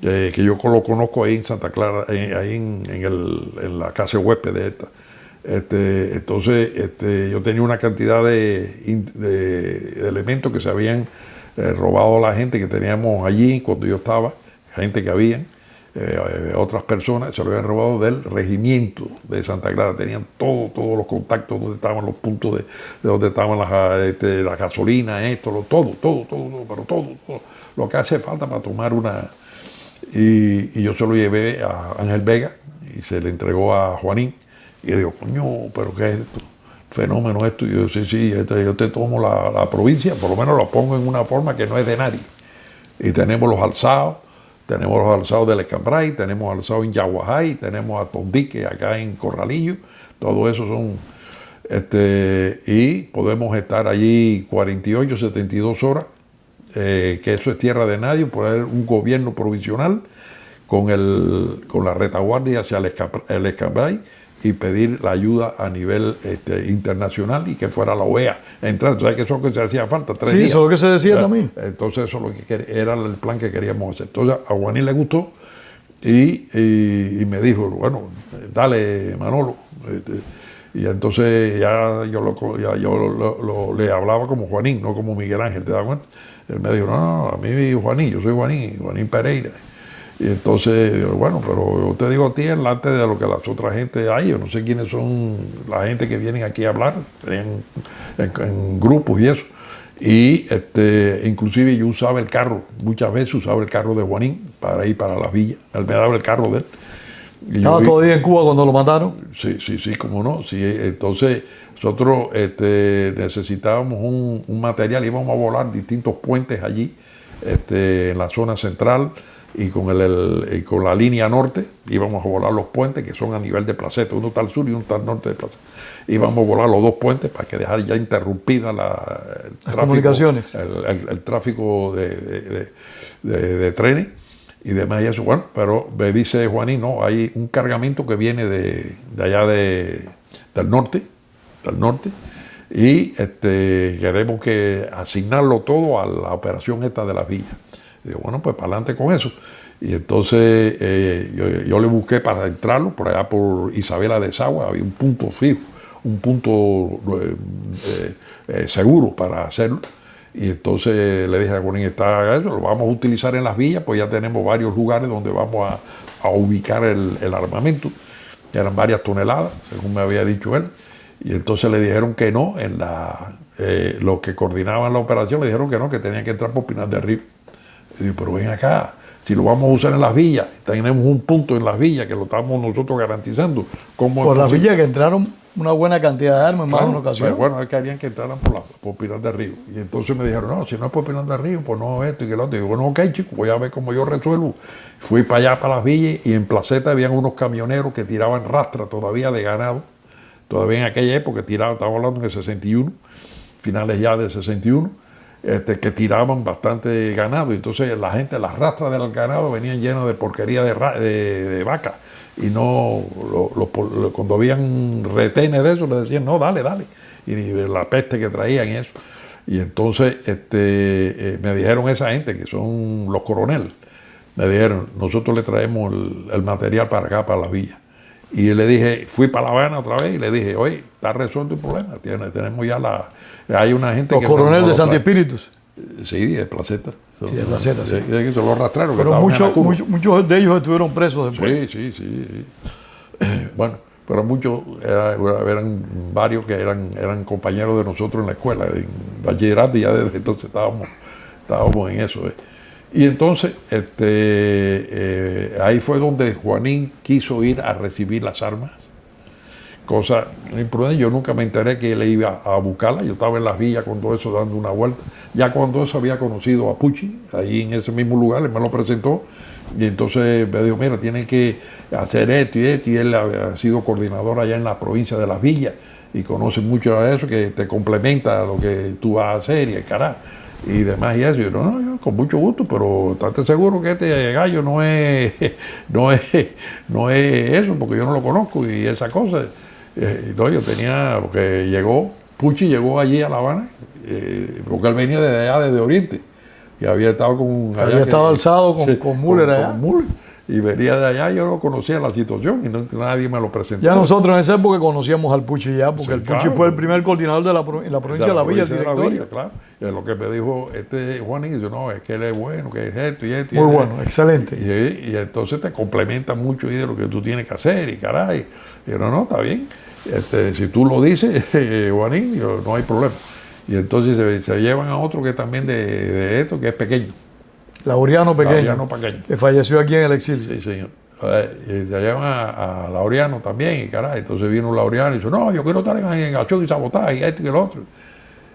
Speaker 2: Que yo lo conozco ahí en Santa Clara, ahí en la casa huésped de esta. Entonces, yo tenía una cantidad de elementos que se habían robado a la gente que teníamos allí cuando yo estaba, gente que habían, otras personas, se lo habían robado del regimiento de Santa Clara. Tenían todos los contactos, donde estaban los puntos de donde estaban la gasolina, todo, pero todo, lo que hace falta para tomar una... Y yo se lo llevé a Ángel Vega y se le entregó a Juanín. Y yo digo, coño, ¿pero qué es esto? Fenómeno esto. Y yo, sí, yo te tomo la provincia, por lo menos lo pongo en una forma que no es de nadie. Y tenemos los alzados del Escambray, tenemos alzados en Yaguajay, tenemos a Tondique acá en Corralillo, todo eso son... y podemos estar allí 48, 72 horas, que eso es tierra de nadie, poner un gobierno provisional con la retaguardia hacia el Escambray y pedir la ayuda a nivel internacional y que fuera la OEA entrar. Entonces, que eso que se hacía falta, 3 días.
Speaker 1: Sí, eso es lo que se decía también.
Speaker 2: Entonces, eso es lo que era el plan que queríamos hacer. Entonces, a Juanín le gustó y me dijo, bueno, dale, Manolo. Y entonces ya yo le hablaba como Juanín, no como Miguel Ángel, ¿te das cuenta? Él me dijo, no, a mí Juanín, yo soy Juanín Pereira. Y entonces, bueno, pero yo te digo a ti delante de lo que las otras gente hay, yo no sé quiénes son la gente que vienen aquí a hablar, en grupos y eso. Y inclusive yo usaba el carro, muchas veces usaba el carro de Juanín para ir para las villas. Él me daba el carro de él.
Speaker 1: ¿Estaba todavía en Cuba cuando lo mataron?
Speaker 2: Sí, cómo no. Sí, entonces nosotros necesitábamos un material, íbamos a volar distintos puentes allí, en la zona central y con la línea norte, íbamos a volar los puentes que son a nivel de Placeta, uno está al sur y uno está al norte de Placeta. Íbamos a volar los dos puentes para que dejar ya interrumpida las
Speaker 1: comunicaciones.
Speaker 2: El tráfico de trenes y demás y eso. Bueno, pero me dice Juanín, no, hay un cargamento que viene de allá del norte, y queremos que asignarlo todo a la operación esta de las villas. Y digo, bueno, pues para adelante con eso. Y entonces yo le busqué para entrarlo, por allá por Isabela de Sagua, había un punto fijo, un punto seguro para hacerlo. Y entonces le dije a Juanín, está eso, lo vamos a utilizar en las villas, pues ya tenemos varios lugares donde vamos a ubicar el armamento, que eran varias toneladas, según me había dicho él. Y entonces le dijeron que no, los que coordinaban la operación le dijeron que no, que tenían que entrar por Pinar del Río. Y digo, pero ven acá, si lo vamos a usar en las villas, tenemos un punto en las villas que lo estamos nosotros garantizando.
Speaker 1: Por las villas que entraron una buena cantidad de armas en más de una ocasión.
Speaker 2: Pues bueno, querían que entraran por Pinar del Río. Y entonces me dijeron, no, si no es por Pinar del Río, pues no esto y que lo otro. Y digo, bueno, ok, chico, voy a ver cómo yo resuelvo. Fui para allá, para las villas, y en Placeta habían unos camioneros que tiraban rastra todavía de ganado. Todavía en aquella época tiraban, estamos hablando en el 61, finales ya del 61, que tiraban bastante ganado. Entonces la gente, las rastras del ganado venían llenas de porquería de vaca. Y no, cuando habían retenes de eso, le decían, no, dale. Y la peste que traían y eso. Y entonces me dijeron esa gente, que son los coroneles, me dijeron, nosotros le traemos el material para acá, para las villas. Y le dije, fui para La Habana otra vez y le dije, oye, está resuelto el problema, tenemos ya hay una gente
Speaker 1: los
Speaker 2: que...
Speaker 1: Los coroneles de Santi Espíritus.
Speaker 2: Sí, de Placeta.
Speaker 1: Y de Placeta, sí.
Speaker 2: Que son los rastreros.
Speaker 1: Pero muchos de ellos estuvieron presos después.
Speaker 2: Sí. Bueno, pero muchos, eran varios que eran compañeros de nosotros en la escuela, en bachillerato, y ya desde entonces estábamos en eso. Y entonces, ahí fue donde Juanín quiso ir a recibir las armas. Cosa imprudente, yo nunca me enteré que él iba a buscarla, yo estaba en las villas con todo eso dando una vuelta. Ya cuando eso había conocido a Pucci, ahí en ese mismo lugar, él me lo presentó, y entonces me dijo, mira, tienen que hacer esto y esto, y él ha sido coordinador allá en la provincia de Las Villas, y conoce mucho de eso, que te complementa a lo que tú vas a hacer, y el carajo, y demás y eso. Y yo, no, yo con mucho gusto, pero estate seguro que este gallo no es eso, porque yo no lo conozco, y esa cosa. No, yo tenía, porque Pucci llegó allí a La Habana, porque él venía desde allá, desde Oriente, y había estado
Speaker 1: había estado alzado con Müller allá.
Speaker 2: Con Müller, y venía de allá, yo no conocía la situación, y nadie me lo presentó.
Speaker 1: Ya nosotros en esa época conocíamos al Pucci ya, porque el Pucci fue el primer coordinador en la provincia de La Villa, el director.
Speaker 2: Claro. Y lo que me dijo Juanín, dice, no, es que él es bueno, que es esto y esto.
Speaker 1: Muy bueno, excelente.
Speaker 2: Y entonces te complementa mucho y de lo que tú tienes que hacer, y caray. Y yo, no, está bien. Si tú lo dices, Juanín, no hay problema. Y entonces se llevan a otro que también de esto, que es pequeño.
Speaker 1: Laureano Pequeño. Que falleció aquí en el exilio.
Speaker 2: Sí, señor. Y se llevan a Laureano también, y caray. Entonces vino Laureano y dice, no, yo quiero estar en acción y sabotaje, y esto y el otro.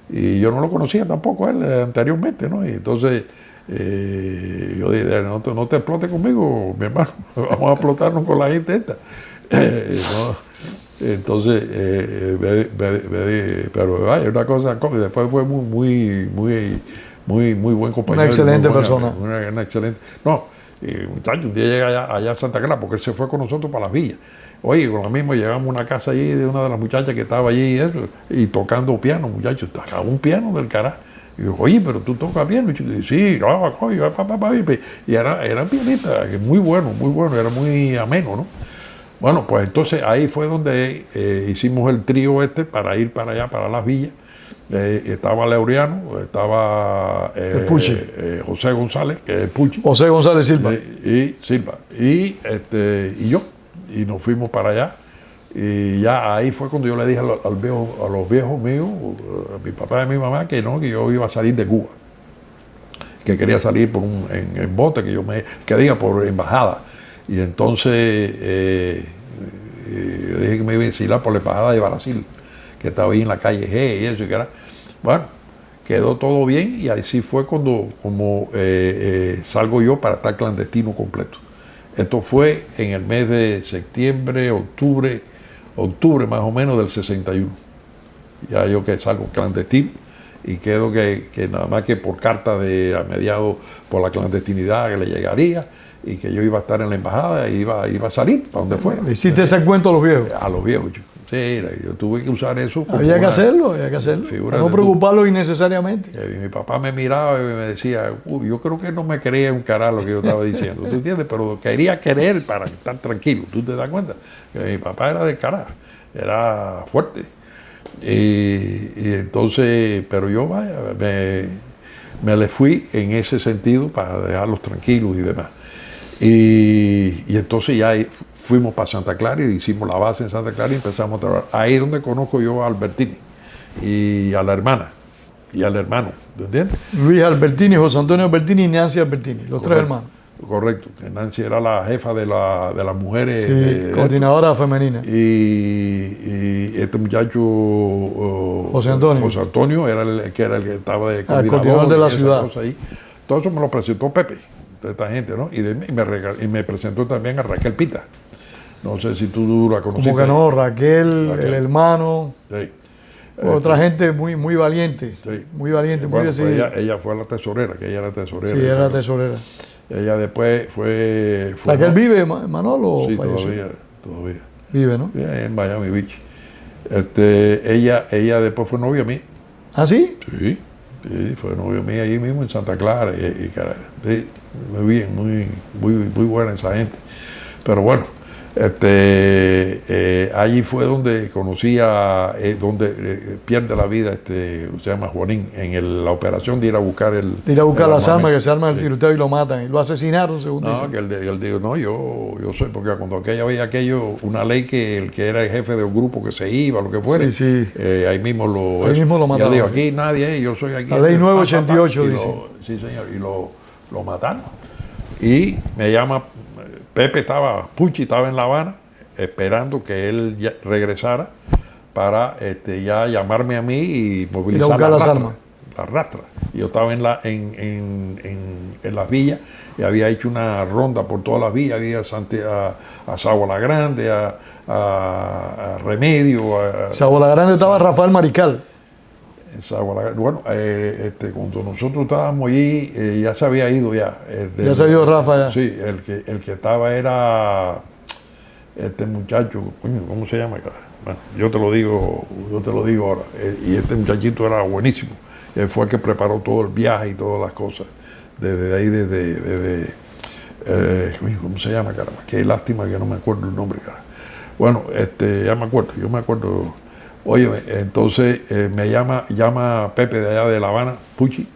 Speaker 2: Y yo no lo conocía tampoco él anteriormente, ¿no? Y entonces yo dije, no te explotes conmigo, mi hermano, vamos a explotarnos con la gente esta. ¿No? Entonces, pero vaya, una cosa, después fue muy buen compañero.
Speaker 1: Una excelente persona.
Speaker 2: Una excelente. No, muchacho, un día llega allá a Santa Clara, porque él se fue con nosotros para las villas. Oye, con lo mismo llegamos a una casa allí de una de las muchachas que estaba allí y tocando piano, muchachos. Tocaba un piano del carajo. Y yo, oye, pero tú tocas piano. Y yo, sí, y era pianista, muy bueno, era muy ameno, ¿no? Bueno, pues entonces ahí fue donde hicimos el trío para ir para allá, para Las Villas. Estaba Laureano, estaba José González, que es el Puchi.
Speaker 1: José González Silva.
Speaker 2: Y Silva. Y yo. Y nos fuimos para allá. Y ya ahí fue cuando yo le dije a los viejos míos, a mi papá y a mi mamá, que no, que yo iba a salir de Cuba. Que quería salir en bote, que diga por embajada. Y entonces dije que me iba a exilar por la embajada de Brasil, que estaba ahí en la calle G y eso, y que era. Bueno, quedó todo bien y así fue cuando salgo yo para estar clandestino completo. Esto fue en el mes de septiembre, octubre más o menos del 61. Ya yo que salgo clandestino y quedo que nada más que por carta a mediados por la clandestinidad que le llegaría y que yo iba a estar en la embajada y iba a salir para donde fuera.
Speaker 1: ¿Hiciste ese cuento a los viejos?
Speaker 2: A los viejos. Sí, yo tuve que usar eso.
Speaker 1: Había que hacerlo. No preocuparlo innecesariamente.
Speaker 2: Y mi papá me miraba y me decía, uy, yo creo que no me creía un carajo lo que yo estaba diciendo, ¿tú entiendes? Pero quería creer para estar tranquilo, ¿tú te das cuenta? Que mi papá era de carajo, era fuerte. Y entonces, pero yo vaya, me le fui en ese sentido para dejarlos tranquilos y demás. Y entonces ya fuimos para Santa Clara y hicimos la base en Santa Clara y empezamos a trabajar. Ahí es donde conozco yo a Albertini y a la hermana y al hermano, ¿tú entiendes?
Speaker 1: Luis Albertini, José Antonio Albertini y Nancy Albertini, los tres hermanos.
Speaker 2: Correcto. Nancy era la jefa de las mujeres.
Speaker 1: Sí, coordinadora femenina.
Speaker 2: Y este muchacho
Speaker 1: José
Speaker 2: Antonio era el que estaba de
Speaker 1: coordinador de la ciudad.
Speaker 2: Ahí. Todo eso me lo presentó Pepe, de esta gente, ¿no? Y me presentó también a Raquel Pita. No sé si tú la conociste.
Speaker 1: Como que no, Raquel, el hermano.
Speaker 2: Sí.
Speaker 1: Otra gente muy, muy valiente.
Speaker 2: Sí.
Speaker 1: Muy valiente, muy decidida.
Speaker 2: Pues ella fue la tesorera, que ella era tesorera.
Speaker 1: Sí, era la tesorera.
Speaker 2: Ella después fue
Speaker 1: ¿Raquel vive, Manolo?
Speaker 2: Sí, todavía.
Speaker 1: Vive, ¿no?
Speaker 2: En Miami Beach. Ella después fue novia mía.
Speaker 1: ¿Ah, sí?
Speaker 2: Sí, fue novia mía allí mismo en Santa Clara. Y sí, muy bien, muy buena esa gente. Pero bueno, allí fue donde conocí donde pierde la vida, se llama Juanín, en la operación de ir a buscar
Speaker 1: las armas, que se arma el tiroteo y lo matan, y lo asesinaron, según dicen.
Speaker 2: No, que él dijo, no, yo soy, porque cuando aquella veía una ley que el que era el jefe de un grupo que se iba, lo que fuera, ahí mismo lo mataron. Yo digo, aquí nadie, yo soy aquí.
Speaker 1: La ley 988 dice.
Speaker 2: Sí, señor, y lo mataron. Y me llama, Puchi estaba en La Habana esperando que él ya regresara para ya llamarme a mí y movilizar la rastra. Y yo estaba en Las Villas y había hecho una ronda por todas las villas, había a Sagua la Grande, a Remedio.
Speaker 1: Sagua la Grande estaba Rafael Mariscal.
Speaker 2: Bueno, cuando nosotros estábamos allí, ya se había ido ya.
Speaker 1: Ya se ha ido Rafa ya.
Speaker 2: Sí, el que estaba era este muchacho, ¿cómo se llama? Bueno, yo te lo digo ahora. Y este muchachito era buenísimo. Él fue el que preparó todo el viaje y todas las cosas. Desde ahí, ¿cómo se llama, caramba? Qué lástima que no me acuerdo el nombre, caramba. Bueno, yo me acuerdo. Oye, entonces me llama Pepe de allá de La Habana, Puchi,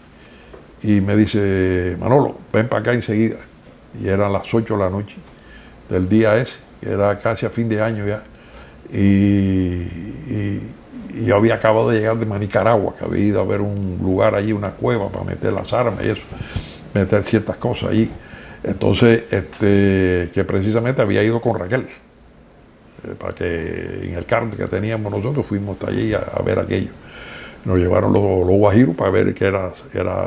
Speaker 2: y me dice, Manolo, ven para acá enseguida. Y eran las 8 de la noche del día ese, que era casi a fin de año ya. Y yo había acabado de llegar de Nicaragua, que había ido a ver un lugar allí, una cueva para meter las armas y eso, meter ciertas cosas allí. Entonces, que precisamente había ido con Raquel. Para que en el carro que teníamos nosotros fuimos hasta allí a ver aquello. Nos llevaron los guajiros para ver que era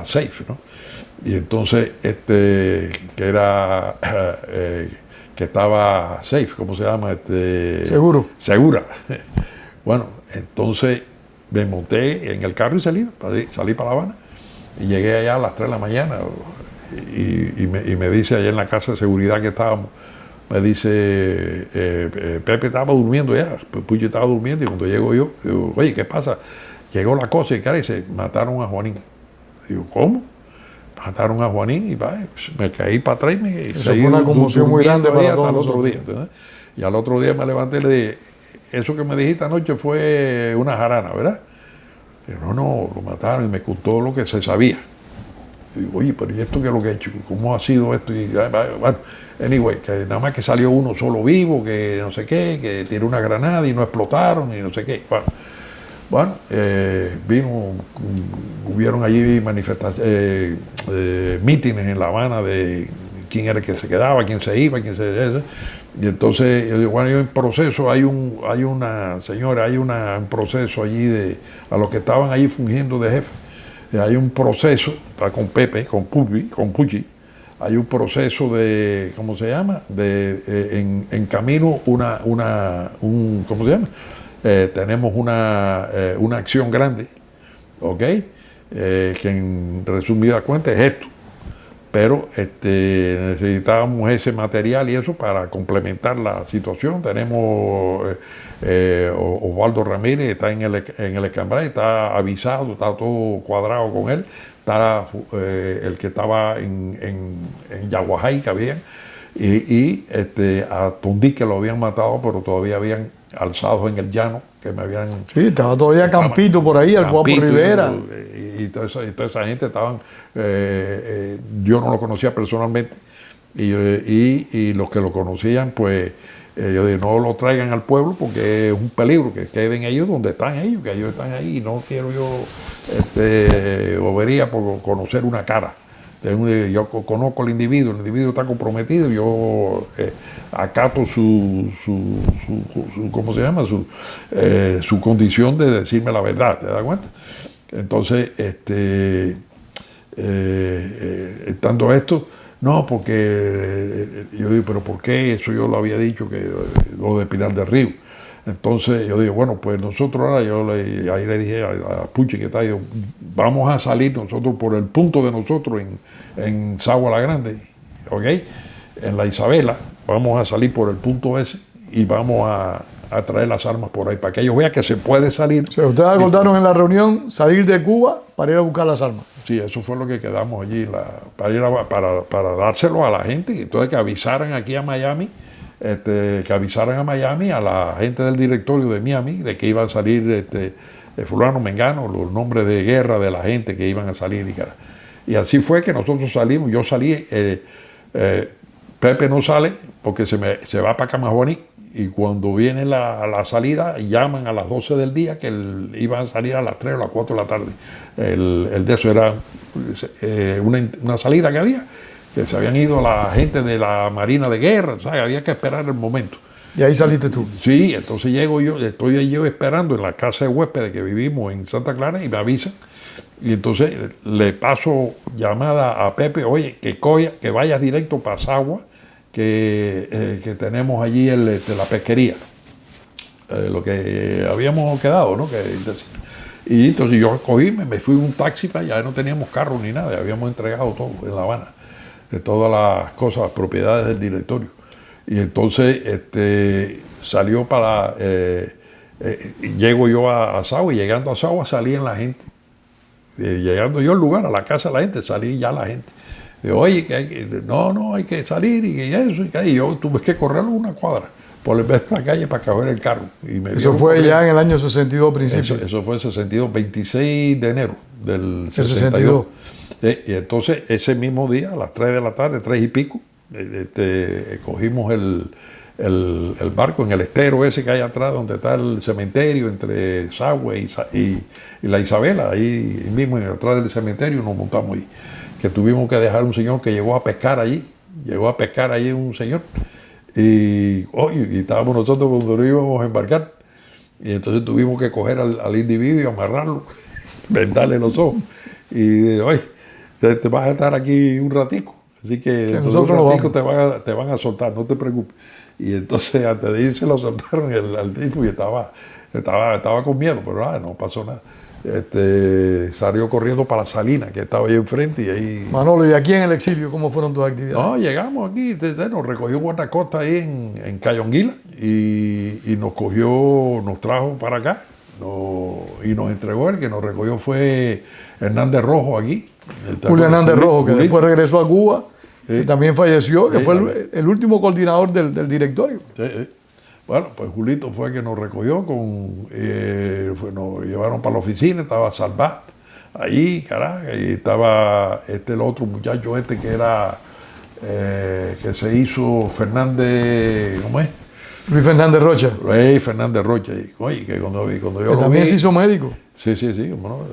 Speaker 2: safe, ¿no? Y entonces, que estaba safe, ¿cómo se llama? Segura. Bueno, entonces me monté en el carro y salí para La Habana. Y llegué allá a las 3 de la mañana y me dice allá en la casa de seguridad que estábamos, me dice, Pepe estaba durmiendo ya, Puyo estaba durmiendo y cuando llego yo, digo, oye, ¿qué pasa? Llegó la cosa y se mataron a Juanín. Digo, ¿cómo? Mataron a Juanín y me caí para atrás y me
Speaker 1: Eso fue una conmoción muy grande para todos
Speaker 2: hasta el otro
Speaker 1: nosotros.
Speaker 2: día. ¿Entendés? Y al otro día me levanté y le dije, eso que me dijiste anoche fue una jarana, ¿verdad? Y no, lo mataron y me contó lo que se sabía. Y digo, oye, pero ¿y esto qué es lo que he hecho? ¿Cómo ha sido esto? Y, bueno, anyway, que nada más que salió uno solo vivo, que no sé qué, que tiró una granada y no explotaron y no sé qué. Bueno, hubieron allí manifestaciones, mítines en La Habana de quién era el que se quedaba, quién se iba, quién se... Y entonces, yo digo, bueno, hay un proceso, hay un proceso allí a los que estaban allí fungiendo de jefe. Hay un proceso, está con Pepe, con Pucci, hay un proceso de, ¿cómo se llama? En camino ¿cómo se llama? Tenemos una acción grande, ¿ok? Que en resumida cuenta es esto. Pero necesitábamos ese material y eso para complementar la situación. Tenemos Osvaldo Ramírez, está en el Escambray, está avisado, está todo cuadrado con él. Está el que estaba en Yaguajay, que habían, y a Tundí, que lo habían matado, pero todavía habían alzados en el llano, que me habían...
Speaker 1: Sí, estaba todavía Campito por ahí, el Guapo Rivera.
Speaker 2: Y toda esa gente estaban... yo no lo conocía personalmente, y los que lo conocían, pues, yo dije, no lo traigan al pueblo porque es un peligro, que queden ellos donde están ellos, que ellos están ahí, y no quiero yo bobería por conocer una cara. Yo conozco al individuo, el individuo está comprometido, yo acato ¿cómo se llama? Su condición de decirme la verdad, ¿te das cuenta? Entonces, estando esto, no, porque yo digo, pero ¿por qué? Eso yo lo había dicho, que lo de Pinar del Río. Entonces yo digo, bueno, pues nosotros ahora, ahí le dije a Pucci, que está ahí, vamos a salir nosotros por el punto de nosotros en Sagua la Grande, ¿ok? En la Isabela, vamos a salir por el punto ese y vamos a traer las armas por ahí, para que ellos vean que se puede salir.
Speaker 1: O sea, ustedes acordaron en la reunión salir de Cuba para ir a buscar las armas.
Speaker 2: Sí, eso fue lo que quedamos allí, para dárselo a la gente, y entonces que avisaran aquí a Miami, que avisaran a Miami, a la gente del directorio de Miami, de que iban a salir fulano, mengano, los nombres de guerra de la gente que iban a salir. Y así fue que nosotros salimos. Yo salí, Pepe no sale porque se va para Camajuaní, y cuando viene la salida, llaman a las 12 del día, que iban a salir a las 3 o las 4 de la tarde. El de eso era una salida que había, que se habían ido la gente de la Marina de Guerra, ¿sabes? Había que esperar el momento.
Speaker 1: Y ahí saliste tú.
Speaker 2: Sí, entonces estoy yo esperando en la casa de huéspedes que vivimos en Santa Clara, y me avisan. Y entonces le paso llamada a Pepe, oye, que vayas directo para Sagua, que tenemos allí la pesquería, lo que habíamos quedado, ¿no? Y entonces yo me fui en un taxi para allá, no teníamos carro ni nada, habíamos entregado todo en La Habana, de todas las cosas, las propiedades del directorio. Y entonces salió llego yo a Sagua, y llegando a Sagua salían la gente. Llegando yo al lugar, a la casa de la gente, salí ya la gente. Digo, oye, hay que salir, y eso, y yo tuve que correr una cuadra por el medio de la calle para coger el carro.
Speaker 1: Eso fue ya en el año 62 principio.
Speaker 2: Eso fue el 62, 26 de enero del 62. Y entonces ese mismo día, a las 3 de la tarde, 3 y pico, cogimos el barco en el estero ese que hay atrás, donde está el cementerio entre Sagua y la Isabela, ahí mismo atrás del cementerio nos montamos ahí. Que tuvimos que dejar un señor que llegó a pescar allí un señor, y estábamos nosotros cuando nos íbamos a embarcar, y entonces tuvimos que coger al individuo y amarrarlo, vendarle los ojos, y oye, te vas a estar aquí un ratico, así que
Speaker 1: nosotros
Speaker 2: un ratico te van a soltar, no te preocupes. Y entonces antes de irse lo soltaron al tipo, y estaba con miedo, pero no pasó nada. Salió corriendo para la Salina, que estaba ahí enfrente, y ahí...
Speaker 1: Manolo, ¿y aquí en el exilio cómo fueron tus actividades?
Speaker 2: No, llegamos aquí, nos recogió Guanacosta ahí en Cayonguila, y nos trajo para acá, y nos entregó. El que nos recogió fue Hernández Rojo aquí.
Speaker 1: Julio Hernández Rojo, que
Speaker 2: Julito.
Speaker 1: después regresó a Cuba, que
Speaker 2: Sí.
Speaker 1: también falleció, que
Speaker 2: Sí,
Speaker 1: fue el último coordinador del directorio.
Speaker 2: Sí, sí. Bueno, pues Julito fue el que nos recogió, nos llevaron para la oficina, estaba Salvat ahí, carajo, y estaba el otro muchacho que era, que se hizo Fernández, ¿cómo es?
Speaker 1: Luis Fernández Rocha,
Speaker 2: Fernández Rocha. Y, oye, que cuando yo
Speaker 1: que
Speaker 2: lo
Speaker 1: también
Speaker 2: vi,
Speaker 1: se hizo médico.
Speaker 2: sí, bueno,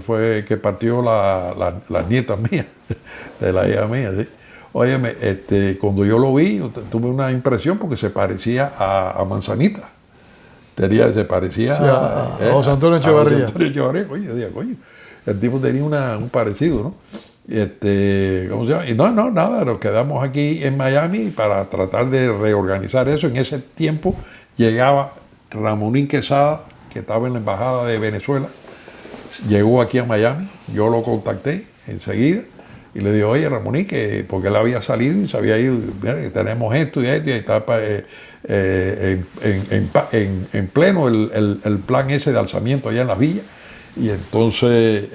Speaker 2: fue el que partió las nietas mías, de la hija mía, sí. Óyeme, cuando yo lo vi, tuve una impresión porque se parecía a Manzanita. Se parecía
Speaker 1: Sí, a José Antonio Echevarría.
Speaker 2: A José Antonio Echevarría. Oye, yo digo, coño, el tipo tenía un parecido, ¿no? ¿Cómo se llama? Y no, nada, nos quedamos aquí en Miami para tratar de reorganizar eso. En ese tiempo llegaba Ramonín Quesada, que estaba en la Embajada de Venezuela, llegó aquí a Miami, yo lo contacté enseguida y le dije, oye Ramonín, que porque él había salido y se había ido, mira, que tenemos esto y está en pleno el plan ese de alzamiento allá en las villas. Y entonces,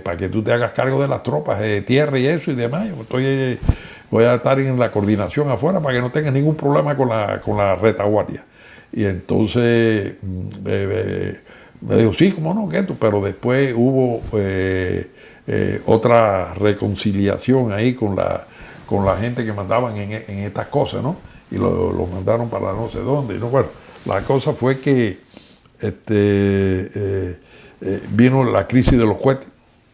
Speaker 2: para que tú te hagas cargo de las tropas de tierra y eso y demás, voy a estar en la coordinación afuera para que no tengas ningún problema con la retaguardia. Y entonces me dijo, sí, cómo no, que esto, pero después hubo otra reconciliación ahí con la gente que mandaban en estas cosas, ¿no? Y lo mandaron para no sé dónde. Y no, bueno, la cosa fue que vino la crisis de los cohetes.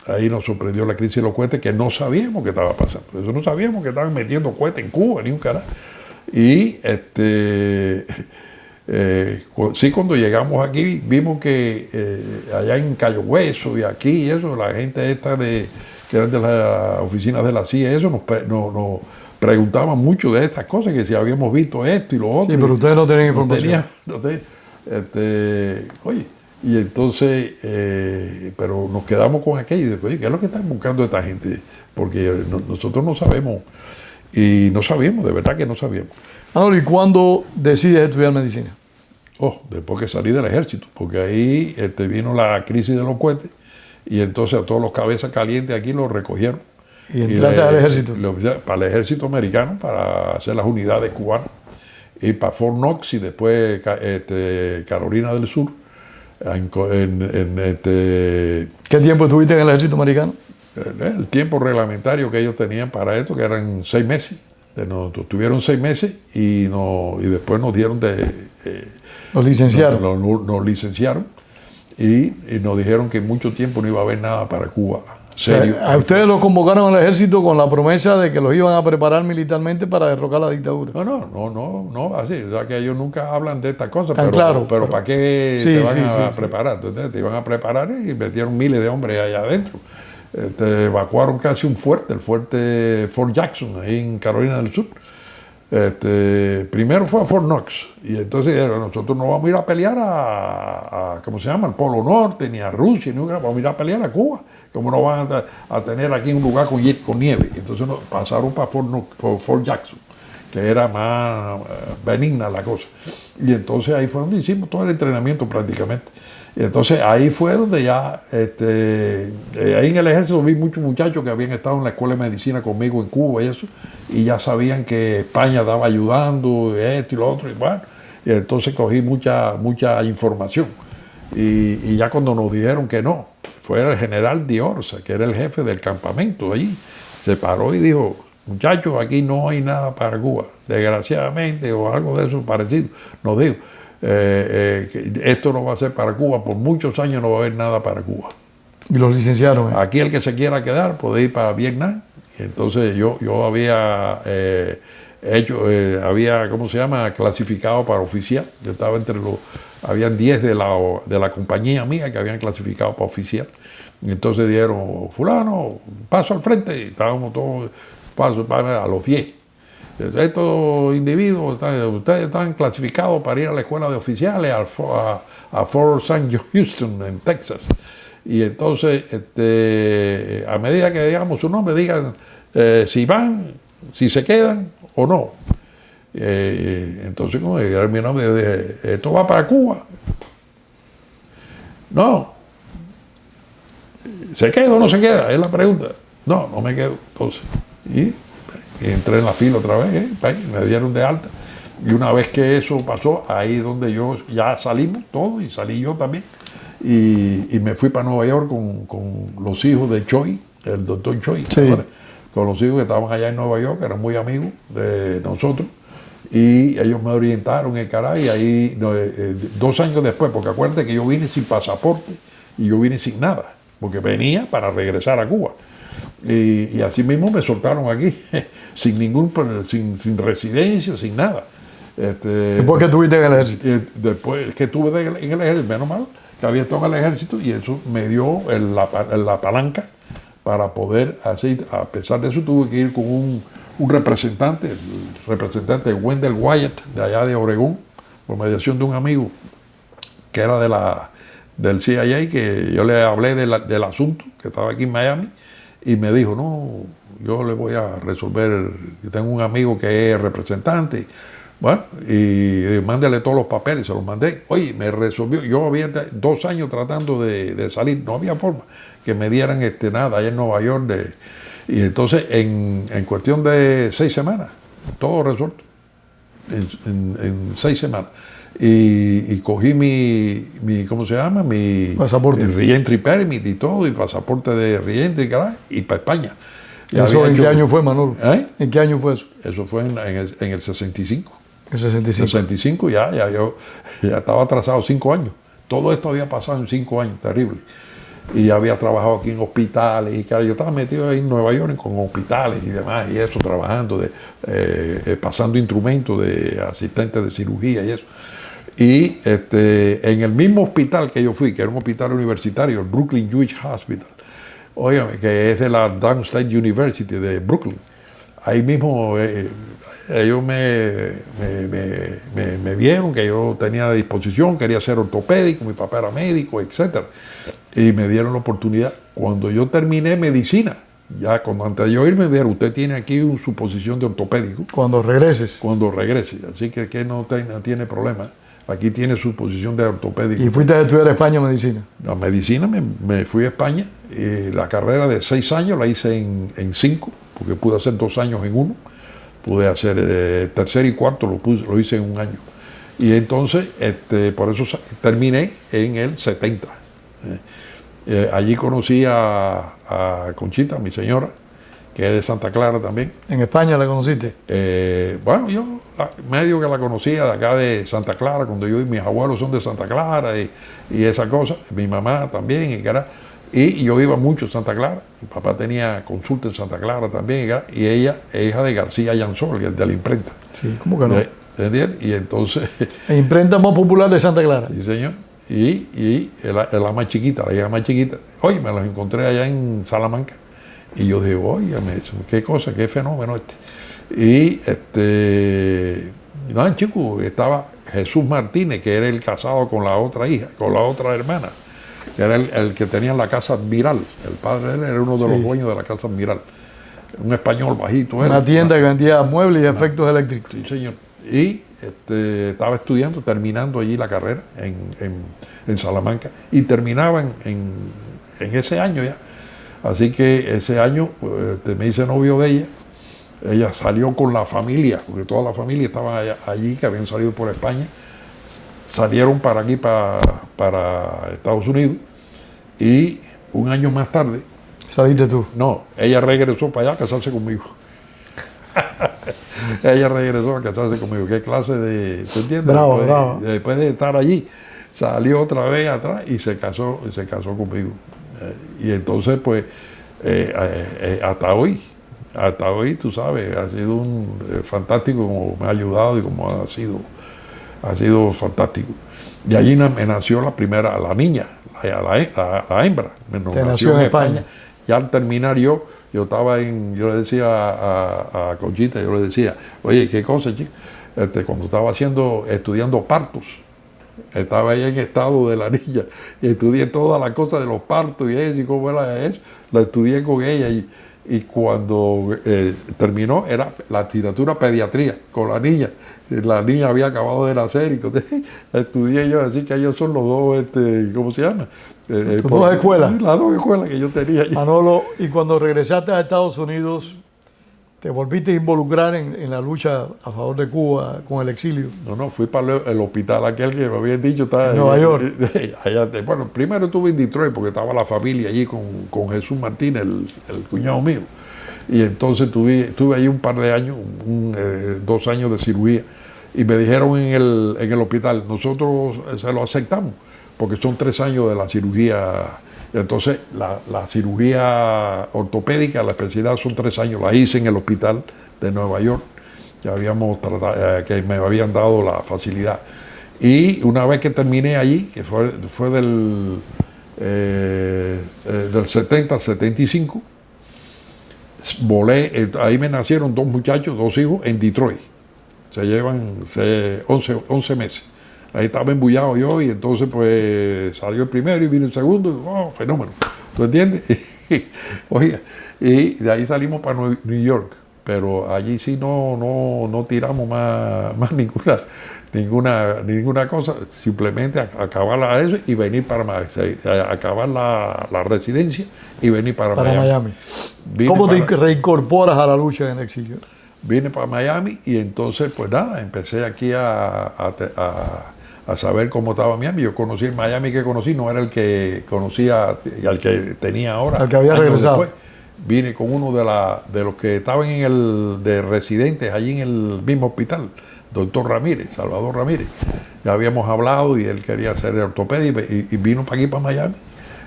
Speaker 2: Ahí nos sorprendió la crisis de los cohetes, que no sabíamos qué estaba pasando. Eso no sabíamos que estaban metiendo cohetes en Cuba, ni un carajo. Y sí, cuando llegamos aquí, vimos que allá en Cayo Hueso y aquí y eso, la gente esta que eran de las oficinas de la CIA, eso nos preguntaban mucho de estas cosas, que si habíamos visto esto y lo otro.
Speaker 1: Sí, pero ustedes no tenían información.
Speaker 2: Oye, y entonces, pero nos quedamos con aquello y después, oye, ¿qué es lo que están buscando esta gente? Porque nosotros no sabemos, y no sabíamos, de verdad que no sabíamos.
Speaker 1: Manolo, ¿y cuándo decides estudiar medicina?
Speaker 2: Después que salí del ejército, porque ahí vino la crisis de los cohetes y entonces a todos los cabezas calientes aquí los recogieron.
Speaker 1: ¿Y entraste al ejército?
Speaker 2: Para el ejército americano, para hacer las unidades cubanas, y para Fort Knox y después Carolina del Sur.
Speaker 1: ¿Qué tiempo estuviste en el ejército americano?
Speaker 2: El tiempo reglamentario que ellos tenían para esto, que eran 6 meses. Tuvieron 6 meses y después nos dieron
Speaker 1: Los licenciaron.
Speaker 2: Nos licenciaron y nos dijeron que en mucho tiempo no iba a haber nada para Cuba.
Speaker 1: Serio. O sea, a ustedes los convocaron al ejército con la promesa de que los iban a preparar militarmente para derrocar la dictadura.
Speaker 2: No, así. O sea, que ellos nunca hablan de estas cosas, pero ¿para qué
Speaker 1: sí,
Speaker 2: te van a preparar? Entonces, te iban a preparar y metieron miles de hombres allá adentro. Evacuaron casi un fuerte, el fuerte Fort Jackson, ahí en Carolina del Sur. Primero fue a Fort Knox y entonces nosotros no vamos a ir a pelear ¿cómo se llama? Al Polo Norte, ni a Rusia, vamos a ir a pelear a Cuba. Como no van a tener aquí un lugar con nieve. Entonces pasaron para Fort Jackson, que era más benigna la cosa. Y entonces ahí fue donde hicimos todo el entrenamiento prácticamente. Y entonces ahí fue donde ya, ahí en el ejército vi muchos muchachos que habían estado en la escuela de medicina conmigo en Cuba y eso, y ya sabían que España estaba ayudando, esto y lo otro, y bueno, y entonces cogí mucha información. Y ya cuando nos dijeron que no, fue el general Diorza, que era el jefe del campamento allí, se paró y dijo, muchachos, aquí no hay nada para Cuba, desgraciadamente, o algo de eso parecido, nos dijo. Esto no va a ser para Cuba, por muchos años no va a haber nada para Cuba.
Speaker 1: Y los licenciaron.
Speaker 2: Aquí el que se quiera quedar puede ir para Vietnam. Y entonces yo había había, ¿cómo se llama?, clasificado para oficial. Yo estaba habían 10 de la compañía mía que habían clasificado para oficial. Y entonces dijeron, fulano, paso al frente. Y estábamos todos, paso a los 10. Estos individuos, ustedes están clasificados para ir a la escuela de oficiales a Fort St. Houston, en Texas. Y entonces, a medida que digamos su nombre, digan si van, si se quedan o no. Entonces, como dijeron mi nombre, yo dije, esto va para Cuba. No. ¿Se queda o no se queda? Es la pregunta. No, no me quedo. Entonces, y entré en la fila otra vez, me dieron de alta. Y una vez que eso pasó, ahí donde yo ya salimos todos y salí yo también. Y me fui para Nueva York con los hijos de Choi, el doctor Choi,
Speaker 1: sí.
Speaker 2: con los hijos que estaban allá en Nueva York, que eran muy amigos de nosotros. Y ellos me orientaron en caray, y ahí 2 años después, porque acuérdate que yo vine sin pasaporte y yo vine sin nada, porque venía para regresar a Cuba. Y así mismo me soltaron aquí, sin residencia, sin nada.
Speaker 1: ¿Después que estuviste en el ejército?
Speaker 2: Después que estuve en el ejército, menos mal que había estado en el ejército, y eso me dio la palanca para poder hacer. A pesar de eso, tuve que ir con un representante, el representante Wendell Wyatt, de allá de Oregón, por mediación de un amigo que era del CIA, que yo le hablé del asunto, que estaba aquí en Miami, y me dijo, no, yo le voy a resolver, yo tengo un amigo que es representante. Bueno, y mándale todos los papeles, se los mandé. Oye, me resolvió. Yo había 2 años tratando de salir, no había forma que me dieran nada allá en Nueva York. Y entonces, en cuestión de 6 semanas, todo resuelto. En 6 semanas. Y cogí mi ¿cómo se llama? Mi
Speaker 1: pasaporte.
Speaker 2: Reentry permit y todo, y pasaporte de reentry, y para España.
Speaker 1: ¿Y eso en qué año fue, Manolo? ¿En qué año fue eso?
Speaker 2: Eso fue en el 65.
Speaker 1: En 65.
Speaker 2: 65 yo ya estaba atrasado 5 años. Todo esto había pasado en 5 años, terrible. Y había trabajado aquí en hospitales, y yo estaba metido ahí en Nueva York con hospitales y demás, y eso, trabajando, pasando instrumentos de asistentes de cirugía y eso. Y en el mismo hospital que yo fui, que era un hospital universitario, el Brooklyn Jewish Hospital, óigame, que es de la Downstate University de Brooklyn, ahí mismo ellos me vieron que yo tenía disposición, quería ser ortopédico, mi papá era médico, etc. Y me dieron la oportunidad. Cuando yo terminé medicina, ya antes de yo irme, me dijeron, usted tiene aquí su posición de ortopédico.
Speaker 1: Cuando regreses.
Speaker 2: Cuando regrese, así que no tiene problema. Aquí tiene su posición de ortopédico.
Speaker 1: ¿Y fuiste a estudiar a España medicina?
Speaker 2: La medicina me fui a España. La carrera de 6 años la hice en 5, porque pude hacer 2 años en 1. Pude hacer tercer y cuarto, lo hice en 1 año. Y entonces, por eso terminé en el 70. Allí conocí a Conchita, mi señora, que es de Santa Clara también.
Speaker 1: ¿En España la conociste?
Speaker 2: Bueno, yo medio que la conocía de acá de Santa Clara, cuando mis abuelos son de Santa Clara y esa cosa, mi mamá también, y yo iba mucho a Santa Clara. Mi papá tenía consulta en Santa Clara también, y ella es hija de García Yansol, el de la imprenta.
Speaker 1: Sí, ¿cómo que no?
Speaker 2: ¿Entiendes? Y entonces...
Speaker 1: La imprenta más popular de Santa Clara.
Speaker 2: Sí, señor. Y la más chiquita, la hija más chiquita. Oye, me los encontré allá en Salamanca. Y yo digo, oye, qué cosa, qué fenómeno este. Y nada, chico, estaba Jesús Martínez, que era el casado con la otra hija, con la otra hermana, que era el que tenía la casa Admiral. El padre de él era uno de los dueños de la casa Admiral. Un español bajito.
Speaker 1: Una tienda que vendía muebles y efectos eléctricos.
Speaker 2: Sí, señor. Y estaba estudiando, terminando allí la carrera en Salamanca, y terminaban en ese año ya. Así que ese año me hice novio de ella. Ella salió con la familia, porque toda la familia estaba allí, que habían salido por España. Salieron para aquí, para Estados Unidos. Y 1 año más tarde...
Speaker 1: ¿Saliste tú?
Speaker 2: No, ella regresó para allá a casarse conmigo. Ella regresó a casarse conmigo. ¿Qué clase de...? ¿Te entiendes?
Speaker 1: Bravo.
Speaker 2: Después de estar allí, salió otra vez atrás y se casó conmigo. Y entonces, pues, hasta hoy, tú sabes, ha sido fantástico como me ha ayudado y como ha sido fantástico. Y allí me nació la niña, la hembra.
Speaker 1: Te nació en España.
Speaker 2: Y al terminar yo le decía a Conchita, yo le decía, oye, ¿qué cosa, chico? Cuando estaba estudiando partos, estaba ahí en estado de la niña, y estudié todas las cosas de los partos y eso, y cómo era eso, la estudié con ella, Y cuando terminó, era la asignatura pediatría con la niña. La niña había acabado de nacer y estudié yo, así que ellos son los dos, ¿cómo se llama?
Speaker 1: ¿Tus dos escuelas?
Speaker 2: Las dos escuelas que yo tenía allí.
Speaker 1: Manolo, y cuando regresaste a Estados Unidos, ¿te volviste a involucrar en la lucha a favor de Cuba con el exilio?
Speaker 2: No, fui para el hospital aquel que me habían dicho. Estaba
Speaker 1: en Nueva York.
Speaker 2: Bueno, primero estuve en Detroit porque estaba la familia allí con Jesús Martínez, el cuñado mío. Y entonces estuve ahí un par de años, 2 años de cirugía. Y me dijeron en el hospital, nosotros se lo aceptamos, porque son 3 años de la cirugía. Entonces, la cirugía ortopédica, la especialidad son 3 años. La hice en el hospital de Nueva York, que me habían dado la facilidad. Y una vez que terminé allí, que fue del 70 al 75, volé, ahí me nacieron 2 muchachos, 2 hijos, en Detroit. Se llevan 11 meses. Ahí estaba embullado yo y entonces pues salió el primero y vino el segundo. Y, ¡oh, fenómeno! ¿Tú entiendes? Oiga, y de ahí salimos para New York. Pero allí sí no tiramos más ninguna cosa. Simplemente acabar eso y venir para acabar la residencia y venir para
Speaker 1: Miami. ¿Cómo te reincorporas a la lucha en el exilio?
Speaker 2: Vine para Miami y entonces pues nada, empecé aquí a saber cómo estaba Miami. Yo conocí el Miami que conocí, no era el que conocía, al que tenía ahora.
Speaker 1: Al que había regresado.
Speaker 2: Después. Vine con uno de los que estaban de residentes allí en el mismo hospital, doctor Ramírez, Salvador Ramírez. Ya habíamos hablado y él quería hacer ortopedia y vino para aquí, para Miami.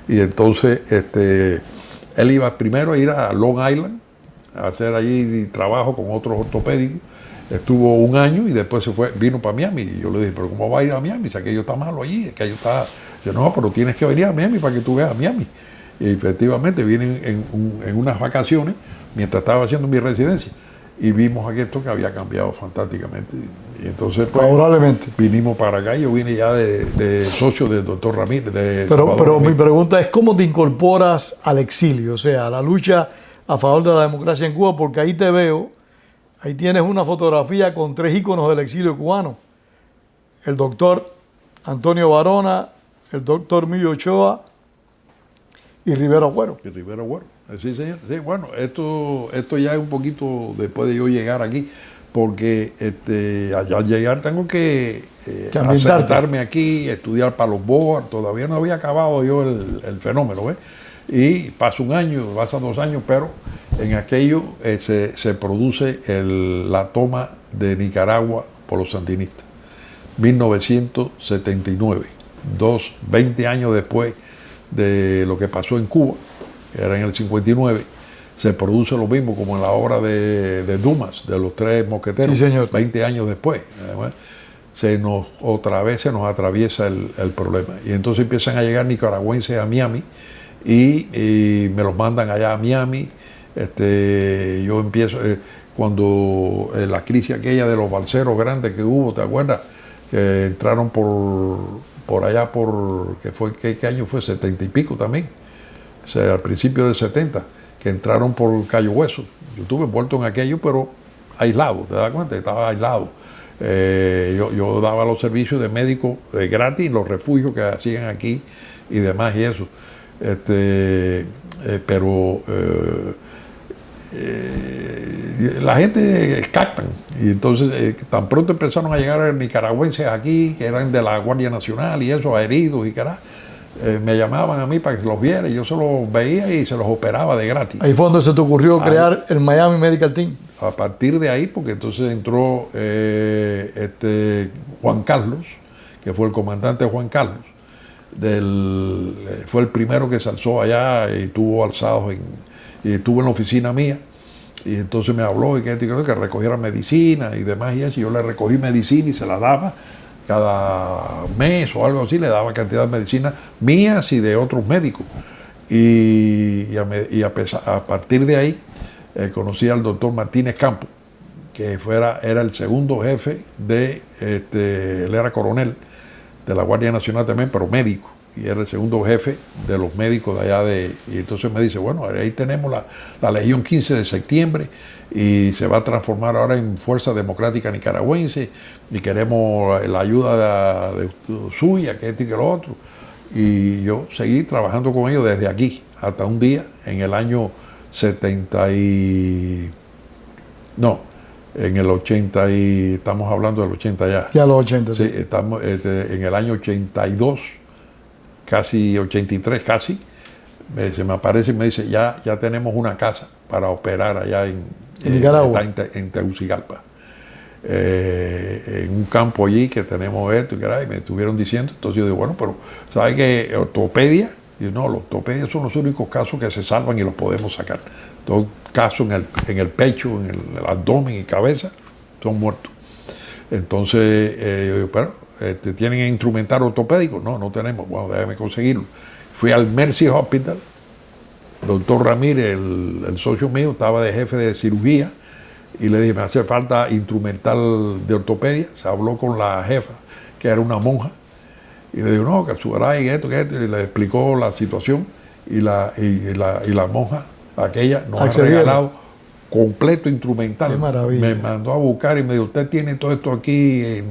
Speaker 2: Y entonces él iba primero a ir a Long Island, a hacer allí trabajo con otros ortopédicos. Estuvo 1 año y después vino para Miami. Y yo le dije, ¿pero cómo va a ir a Miami? Si aquello está malo allí, aquello está... Dice, no, pero tienes que venir a Miami para que tú veas a Miami. Y efectivamente vine en unas vacaciones mientras estaba haciendo mi residencia y vimos aquí esto que había cambiado fantásticamente. Y entonces pues,
Speaker 1: favorablemente
Speaker 2: vinimos para acá. Yo vine ya de socio del doctor Ramírez.
Speaker 1: Pero mi pregunta es, ¿cómo te incorporas al exilio? O sea, a la lucha a favor de la democracia en Cuba, porque ahí te veo, ahí tienes una fotografía con 3 íconos del exilio cubano. El doctor Antonio Varona, el doctor Millo Ochoa y Rivero Agüero.
Speaker 2: Sí, señor. Sí, bueno, esto ya es un poquito después de yo llegar aquí, porque al llegar tengo que asentarme aquí, estudiar para los boards. Todavía no había acabado yo el fenómeno, ¿ves? Y pasa 1 año, pasa 2 años, pero en aquello se produce la toma de Nicaragua por los sandinistas. 1979, 20 años después de lo que pasó en Cuba, que era en el 59, se produce lo mismo como en la obra de Dumas, de los 3 mosqueteros.
Speaker 1: Sí, señor.
Speaker 2: 20 años después. Otra vez se nos atraviesa el problema. Y entonces empiezan a llegar nicaragüenses a Miami y me los mandan allá a Miami. Yo empiezo, cuando la crisis aquella de los balseros grandes que hubo, ¿te acuerdas? Que entraron por allá, ¿qué año fue? 70 y pico también. O sea, al principio del 70, que entraron por Cayo Hueso. Yo estuve envuelto en aquello, pero aislado, ¿te das cuenta? Estaba aislado. Yo daba los servicios de médico gratis en los refugios que hacían aquí y demás y eso. Pero la gente captan y entonces tan pronto empezaron a llegar nicaragüenses aquí que eran de la Guardia Nacional y eso, heridos y carajo, me llamaban a mí para que los viera y yo se los veía y se los operaba de gratis.
Speaker 1: Ahí fue donde se te ocurrió crear el Miami Medical Team.
Speaker 2: A partir de ahí, porque entonces entró Juan Carlos, que fue el comandante Juan Carlos, fue el primero que se alzó allá y estuvo alzado y estuvo en la oficina mía y entonces me habló y que recogiera medicina y demás y eso. Yo le recogí medicina y se la daba cada mes o algo así, le daba cantidad de medicina mías y de otros médicos. Y a partir de ahí conocí al doctor Martínez Campos, que era el segundo jefe él era coronel de la Guardia Nacional también, pero médico. y era el segundo jefe de los médicos de allá y entonces me dice, bueno, ahí tenemos la Legión 15 de septiembre y se va a transformar ahora en Fuerza Democrática Nicaragüense y queremos la ayuda de suya, que esto y que lo otro. Y yo seguí trabajando con ellos desde aquí hasta un día en el año 70 y... no, en el 80 y... estamos hablando del 80 ya.
Speaker 1: Ya los 80,
Speaker 2: sí. Estamos en el año 82, casi 83 casi, se me aparece y me dice, ya tenemos una casa para operar allá en
Speaker 1: Nicaragua,
Speaker 2: en Tegucigalpa. En un campo allí que tenemos esto y me estuvieron diciendo, entonces yo digo, bueno, pero ¿sabes qué? Ortopedia, y no, los ortopedias son los únicos casos que se salvan y los podemos sacar. Todos casos en el pecho, en el abdomen y cabeza son muertos. Entonces yo digo, pero ¿tienen instrumental ortopédico? No tenemos. Bueno, déjame conseguirlo. Fui al Mercy Hospital, el doctor Ramírez, el socio mío, estaba de jefe de cirugía, y le dije, me hace falta instrumental de ortopedia. Se habló con la jefa, que era una monja, y le dijo, no, que subirá y esto, y le explicó la situación, y la monja, aquella, nos ha regalado completo instrumental.
Speaker 1: Qué maravilla.
Speaker 2: Me mandó a buscar y me dijo, usted tiene todo esto aquí,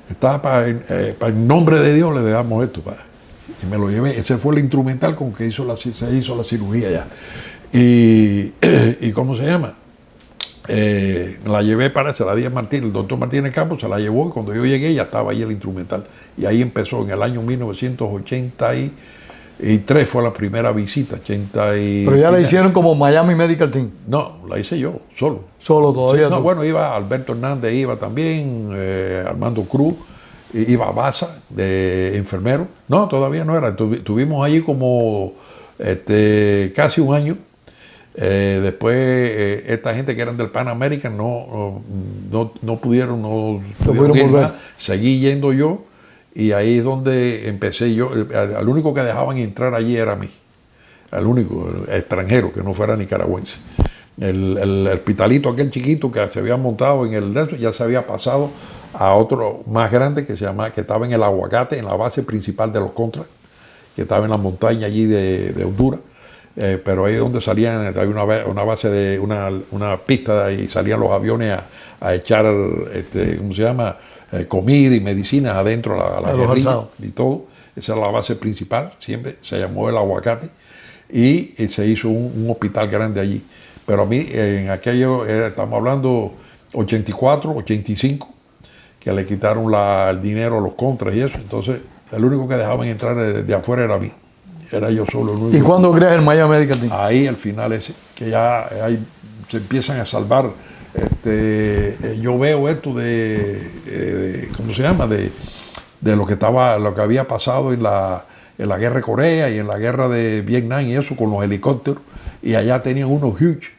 Speaker 2: está para en nombre de Dios le damos esto. Y me lo llevé. Ese fue el instrumental con que se hizo la cirugía ya. Y ¿cómo se llama? La llevé se la di a Martín, el doctor Martínez Campos se la llevó, y cuando yo llegué ya estaba ahí el instrumental. Y ahí empezó, en el año 1983 fue la primera visita.
Speaker 1: Pero ya la hicieron como Miami Medical Team.
Speaker 2: No, la hice yo, solo.
Speaker 1: Solo todavía.
Speaker 2: Sí, no, bueno, iba Alberto Hernández, iba también, Armando Cruz, iba Baza, de enfermero. No, todavía no era. Tuvimos allí como casi un año. Después esta gente que eran del Pan American no pudieron ir más. Seguí yendo yo, y ahí es donde empecé yo. Al único que dejaban entrar allí era a mí, al único extranjero que no fuera nicaragüense. El hospitalito aquel chiquito que se había montado en el denso ya se había pasado a otro más grande que estaba en el Aguacate, en la base principal de los Contras, que estaba en la montaña allí de Honduras. Pero ahí es donde salían, había una base de una pista, y salían los aviones a echar, ¿cómo se llama? Comida y medicinas adentro a la guerrilla y todo. Esa era la base principal, siempre se llamó el Aguacate, y se hizo un hospital grande allí. Pero a mí, en aquello, estamos hablando 84, 85, que le quitaron el dinero a los Contras y eso. Entonces, el único que dejaban entrar de afuera era a mí. Era yo solo.
Speaker 1: ¿Y cuándo creas el Miami Medical Team?
Speaker 2: Ahí, al final ese, que ya ahí se empiezan a salvar. Yo veo esto ¿cómo se llama? De lo que había pasado en la guerra de Corea y en la guerra de Vietnam y eso, con los helicópteros. Y allá tenían unos huge,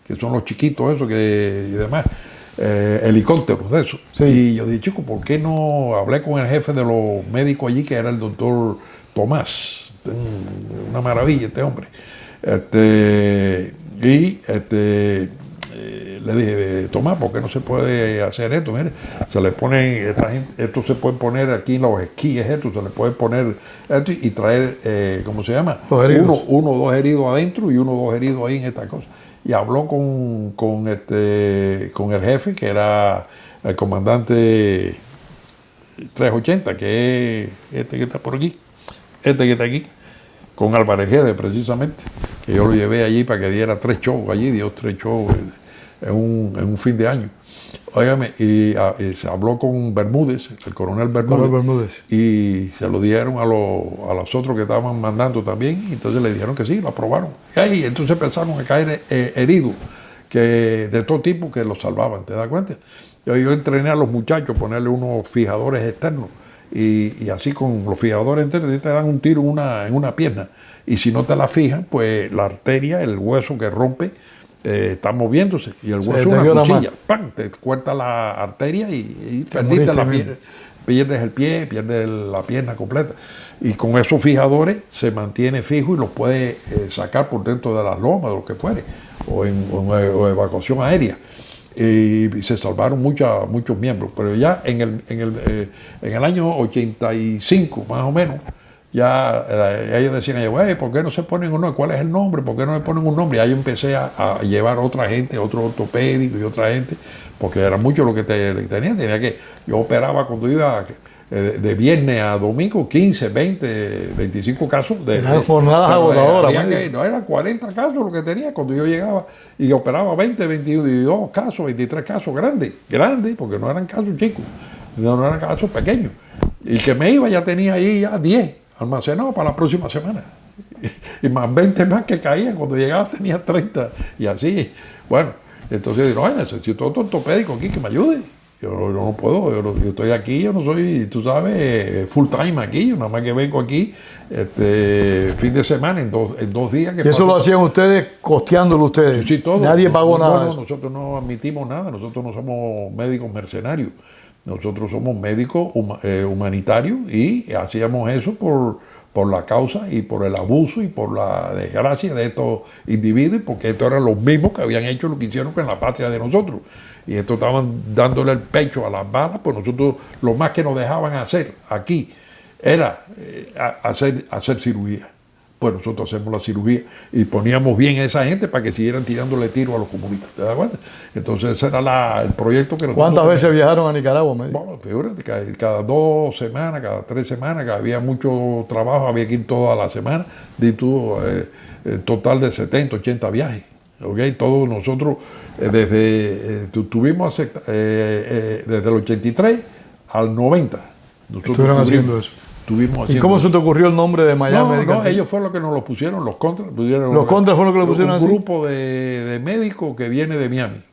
Speaker 2: que son los chiquitos esos y demás, helicópteros de eso. Sí. Y yo dije, chico, ¿por qué no hablé con el jefe de los médicos allí, que era el doctor Tomás? Una maravilla este hombre. Le dije, Tomás, ¿por qué no se puede hacer esto? Mire, se le ponen, esto se puede poner aquí en los esquíes, se le puede poner esto y traer, ¿cómo se llama? Uno o dos heridos adentro y uno o dos heridos ahí en esta cosa. Y habló con el jefe, que era el comandante 380, que es que está por aquí, que está aquí, con Álvarez Guedes, precisamente, que yo lo llevé allí para que diera 3 shows allí, dio 3 shows en un fin de año. Óigame, y se habló con Bermúdez, el coronel Bermúdez, y se lo dieron a los otros que estaban mandando también, y entonces le dijeron que sí, lo aprobaron. Y ahí entonces empezaron a caer heridos de todo tipo, que los salvaban, ¿te das cuenta? Yo entrené a los muchachos, ponerle unos fijadores externos, y así con los fijadores externos te dan un tiro en una pierna, y si no te la fijan, pues la arteria, el hueso que rompe, está moviéndose, y el hueso es una cuchilla, ¡pam!, te corta la arteria y perdiste la pierna, pierdes el pie, pierdes la pierna completa. Y con esos fijadores se mantiene fijo y los puede sacar por dentro de las lomas, de lo que fuere, o evacuación aérea. Y se salvaron muchos miembros. Pero ya en el año 85, más o menos, ellos decían, güey, ¿por qué no se ponen un nombre? ¿Cuál es el nombre? ¿Por qué no le ponen un nombre? Y ahí yo empecé a llevar otra gente, otro ortopédico y otra gente, porque era mucho lo que tenía que, yo operaba cuando iba de viernes a domingo, 15, 20, 25 casos.
Speaker 1: Eran jornadas agotadoras.
Speaker 2: No, eran 40 casos lo que tenía cuando yo llegaba y operaba 20, 22 casos, 23 casos grandes, porque no eran casos chicos, no eran casos pequeños. Y que me iba ya tenía ahí ya 10 almacenados para la próxima semana. Y más 20 más que caían, cuando llegaba tenía 30 y así. Bueno, entonces yo digo, necesito otro ortopédico aquí que me ayude. Yo no puedo, yo estoy aquí, yo no soy, tú sabes, full time aquí, yo nada más que vengo aquí fin de semana, en dos días.
Speaker 1: ¿Y eso lo hacían ustedes costeándolo ustedes?
Speaker 2: Sí, todo.
Speaker 1: Nadie pagó nada.
Speaker 2: No, nosotros no admitimos nada, nosotros no somos médicos mercenarios, nosotros somos médicos humanitarios y hacíamos eso por la causa y por el abuso y por la desgracia de estos individuos, porque estos eran los mismos que habían hecho lo que hicieron con la patria de nosotros. Y estos estaban dándole el pecho a las balas, pues nosotros lo más que nos dejaban hacer aquí era hacer cirugía. Pues nosotros hacemos la cirugía y poníamos bien a esa gente para que siguieran tirándole tiro a los comunistas. ¿Te das cuenta? Entonces ese era el proyecto que nosotros...
Speaker 1: ¿Cuántas veces viajaron a Nicaragua?
Speaker 2: Bueno, fíjate, cada 2 semanas, cada 3 semanas, que había mucho trabajo, había que ir toda la semana. Total de 70, 80 viajes. ¿Okay? Todos nosotros, tuvimos desde el 83 al 90.
Speaker 1: Estuvieron haciendo eso. ¿Y cómo se te ocurrió el nombre de Miami Medical Team?
Speaker 2: Ellos fueron los que nos lo pusieron, los contras.
Speaker 1: ¿Los contras fueron los que lo pusieron así?
Speaker 2: Un grupo de médicos que viene de Miami.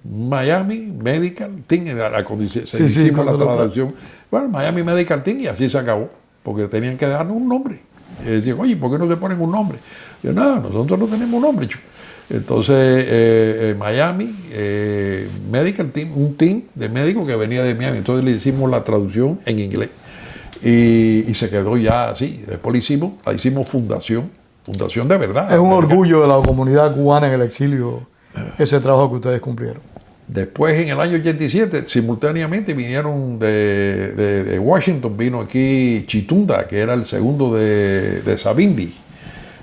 Speaker 2: Miami Medical Team, hicimos la traducción. Bueno, Miami Medical Team y así se acabó, porque tenían que darnos un nombre. Y decían, oye, ¿por qué no se ponen un nombre? Yo, nada, nosotros no tenemos un nombre, chico. Entonces, Miami Medical Team, un team de médicos que venía de Miami. Entonces le hicimos la traducción en inglés. Y se quedó ya así. Después la hicimos fundación de verdad.
Speaker 1: Es un orgullo de la comunidad cubana en el exilio ese trabajo que ustedes cumplieron.
Speaker 2: Después, en el año 87, simultáneamente vinieron de Washington, vino aquí Chitunda, que era el segundo de Savimbi,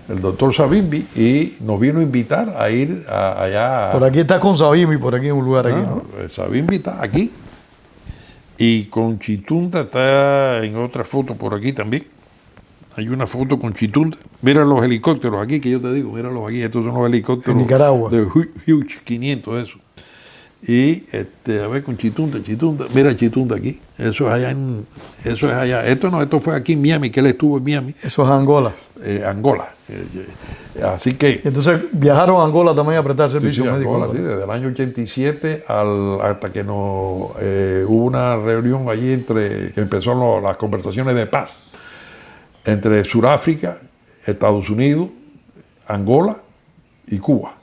Speaker 2: el doctor Savimbi, y nos vino a invitar a ir allá.
Speaker 1: Por aquí está con Savimbi, por aquí en un lugar aquí, ¿no?
Speaker 2: Savimbi está aquí. Y con Chitunda está en otra foto por aquí también. Hay una foto con Chitunda. Mira los helicópteros aquí, que yo te digo, míralos aquí. Estos son los helicópteros
Speaker 1: en Nicaragua.
Speaker 2: De Hughes 500, eso. Y a ver con Chitunda. Mira Chitunda aquí. Eso es allá. Esto fue aquí en Miami, que él estuvo en Miami.
Speaker 1: Eso es Angola.
Speaker 2: Angola. Así que...
Speaker 1: Entonces viajaron a Angola también a prestar servicio médico.
Speaker 2: Angola, sí, desde el año 87 hasta que hubo una reunión allí que empezó las conversaciones de paz entre Sudáfrica, Estados Unidos, Angola y Cuba.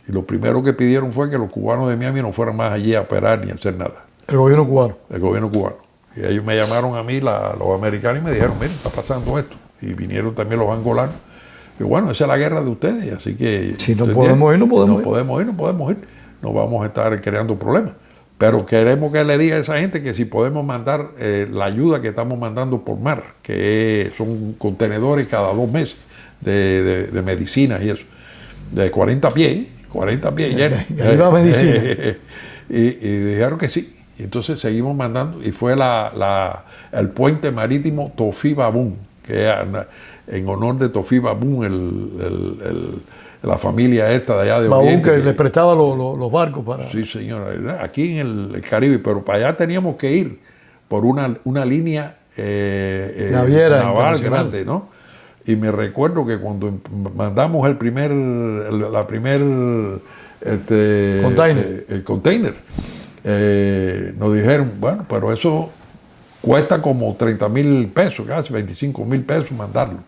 Speaker 2: Y lo primero que pidieron fue que los cubanos de Miami no fueran más allí a operar ni a hacer nada.
Speaker 1: El gobierno cubano.
Speaker 2: El gobierno cubano. Y ellos me llamaron a mí, los americanos, y me dijeron, miren, está pasando esto. Y vinieron también los angolanos. Y bueno, esa es la guerra de ustedes, así que...
Speaker 1: Si no podemos ir, no podemos ir.
Speaker 2: No podemos ir. No vamos a estar creando problemas. Pero queremos que le diga a esa gente que si podemos mandar la ayuda que estamos mandando por mar, que son contenedores cada 2 meses de medicinas y eso, de 40 pies llenos.
Speaker 1: Ahí va medicina.
Speaker 2: Y dijeron que sí. Y entonces seguimos mandando, y fue el puente marítimo Tofí Babún, que es en honor de Tofí Babún, la familia esta de allá de
Speaker 1: Babún,
Speaker 2: Oriente.
Speaker 1: que les prestaba los barcos para...
Speaker 2: Sí, señora, aquí en el Caribe, pero para allá teníamos que ir por una línea naval grande, ¿no? Y me recuerdo que cuando mandamos el primer container, nos dijeron, bueno, pero eso cuesta como 30,000 pesos, casi 25,000 pesos mandarlo.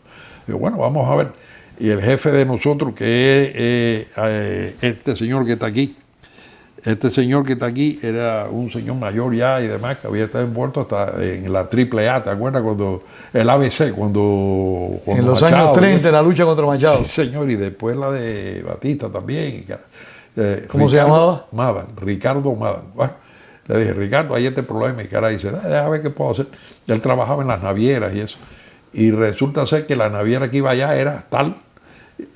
Speaker 2: Digo, bueno, vamos a ver. Y el jefe de nosotros, que es este señor que está aquí, era un señor mayor ya y demás, que había estado envuelto hasta en la AAA, ¿te acuerdas? Cuando el ABC, cuando
Speaker 1: en los
Speaker 2: Machado,
Speaker 1: años 30, la lucha contra Machado.
Speaker 2: Sí, señor, y después la de Batista también.
Speaker 1: ¿Cómo se llamaba?
Speaker 2: Ricardo Madan. Bueno, le dije, Ricardo, hay este problema, y cara dice, déjame ver qué puedo hacer. Él trabajaba en las navieras y eso. y resulta ser que la naviera que iba allá era tal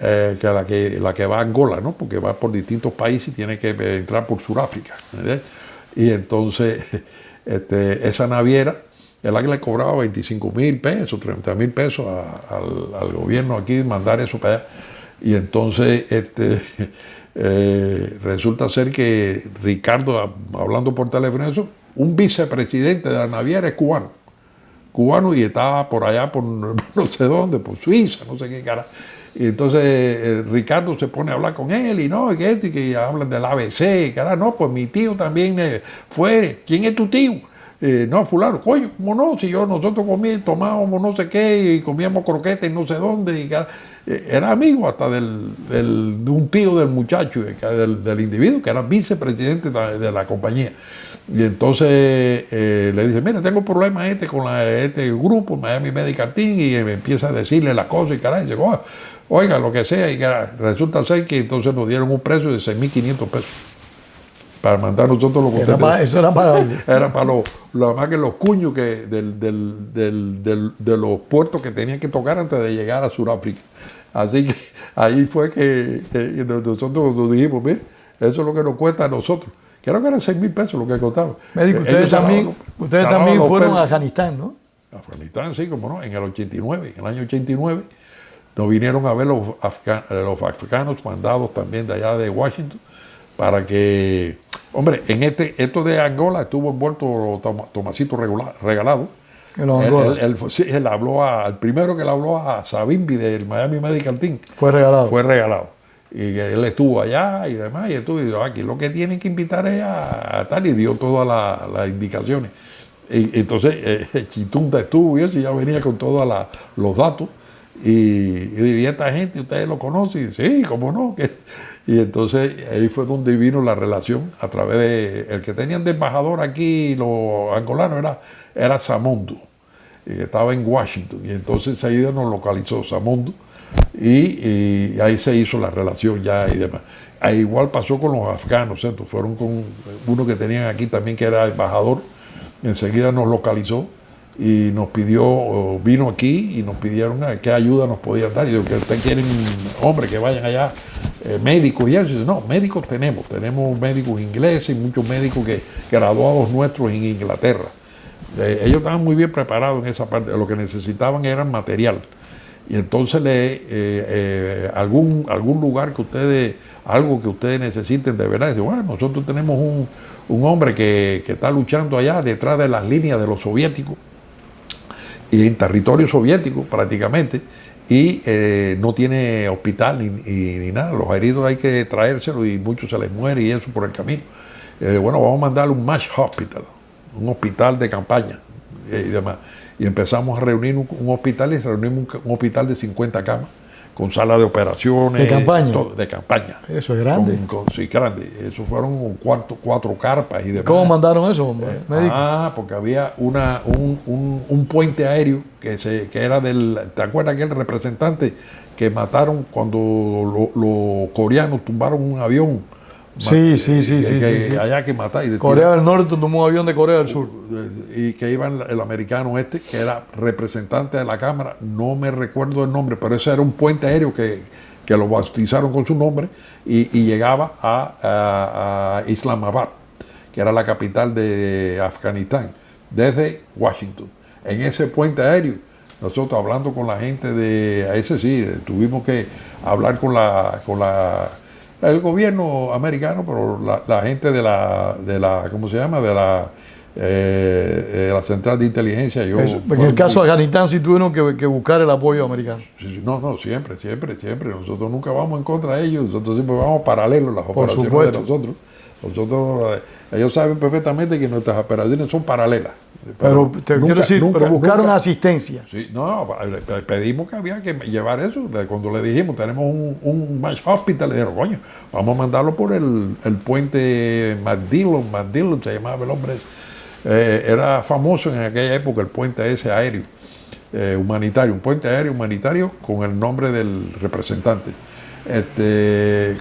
Speaker 2: que la que va a Angola, ¿no? Porque va por distintos países y tiene que entrar por Sudáfrica. Y entonces esa naviera es la que le cobraba 25,000 pesos, 30,000 pesos al gobierno aquí, mandar eso para allá. Y entonces resulta ser que Ricardo, hablando por teléfono, un vicepresidente de la naviera es cubano y estaba por allá, por no sé dónde, por Suiza, no sé qué cara. Y entonces Ricardo se pone a hablar con él y no, que hablan del ABC, cara, no, pues mi tío también fue. ¿Quién es tu tío? No, fulano, coño, ¿cómo no? Si nosotros tomábamos no sé qué y comíamos croquetas y no sé dónde. Y era amigo hasta de un tío del muchacho, del individuo, que era vicepresidente de la compañía. Y entonces le dice, mira, tengo problemas con este grupo, Miami Medical Team, y me empieza a decirle las cosas y caray, dice, oiga, lo que sea, y resulta ser que entonces nos dieron un precio de 6,500 pesos para mandar nosotros los contenedores.
Speaker 1: Eso era para...
Speaker 2: Era para más que los cuños de los puertos que tenían que tocar antes de llegar a Sudáfrica. Así que ahí fue que nosotros nos dijimos, mire, eso es lo que nos cuesta a nosotros. Creo que eran 6,000 pesos lo que costaba.
Speaker 1: Médico, ustedes también fueron a Afganistán, ¿no?
Speaker 2: Afganistán, sí, como no, en el 89, en el año 89, nos vinieron a ver los afganos mandados también de allá de Washington, para que, hombre, en esto de Angola estuvo envuelto Tomasito Regalado. Él habló el primero que le habló a Savimbi del Miami Medical Team.
Speaker 1: Fue regalado.
Speaker 2: Y él estuvo allá y demás, y dijo, aquí lo que tienen que invitar es a tal, y dio todas las indicaciones. Y entonces Chitunta estuvo y eso, y ya venía con todos los datos, y esta gente, ¿ustedes lo conocen? Y dice, sí, ¿cómo no? Y entonces ahí fue donde vino la relación, a través de, el que tenían de embajador aquí, los angolanos, era Samondo, y estaba en Washington, y entonces ahí nos localizó Samondo, y ahí se hizo la relación ya y demás. Ahí igual pasó con los afganos, ¿cierto? Fueron con uno que tenían aquí también que era embajador, enseguida nos localizó y nos pidió, vino aquí y nos pidieron qué ayuda nos podían dar. Y digo, que ustedes quieren, hombre, que vayan allá, médicos y eso. Y dice, no, médicos tenemos médicos ingleses y muchos médicos graduados nuestros en Inglaterra. Ellos estaban muy bien preparados en esa parte, lo que necesitaban era material. Y entonces algún lugar que ustedes, algo que ustedes necesiten de verdad, dice, bueno, nosotros tenemos un hombre que está luchando allá detrás de las líneas de los soviéticos y en territorio soviético prácticamente, y no tiene hospital ni nada. Los heridos hay que traérselos y muchos se les muere y eso por el camino. Bueno, vamos a mandarle un MASH Hospital, un hospital de campaña y demás. Y empezamos a reunir un hospital, y reunimos un hospital de 50 camas, con sala de operaciones.
Speaker 1: ¿De campaña?
Speaker 2: De campaña.
Speaker 1: Eso es grande.
Speaker 2: Sí, grande. Eso fueron cuatro carpas y demás.
Speaker 1: ¿Cómo mandaron eso, hombre?
Speaker 2: Porque había un puente aéreo que era ¿te acuerdas aquel representante que mataron cuando los coreanos tumbaron un avión?
Speaker 1: Sí.
Speaker 2: Allá que matar.
Speaker 1: Corea del Norte tomó un avión de Corea del Sur.
Speaker 2: Y que iba el americano que era representante de la Cámara, no me recuerdo el nombre, pero ese era un puente aéreo que lo bautizaron con su nombre y llegaba a Islamabad, que era la capital de Afganistán, desde Washington. En ese puente aéreo, nosotros hablando con la gente tuvimos que hablar con el gobierno americano, pero la gente de la ¿cómo se llama? De la central de inteligencia.
Speaker 1: En el caso de Afganistán sí tuvieron que buscar el apoyo americano.
Speaker 2: No, siempre. Nosotros nunca vamos en contra de ellos, nosotros siempre vamos paralelos las operaciones de nosotros. Ellos saben perfectamente que nuestras operaciones son paralelas.
Speaker 1: Pero buscaron asistencia.
Speaker 2: Sí, pedimos que había que llevar eso. Cuando le dijimos, tenemos un MASH Hospital, le dijeron, coño, vamos a mandarlo por el puente McDillon, se llamaba el hombre. Era famoso en aquella época el puente ese aéreo humanitario, un puente aéreo humanitario con el nombre del representante.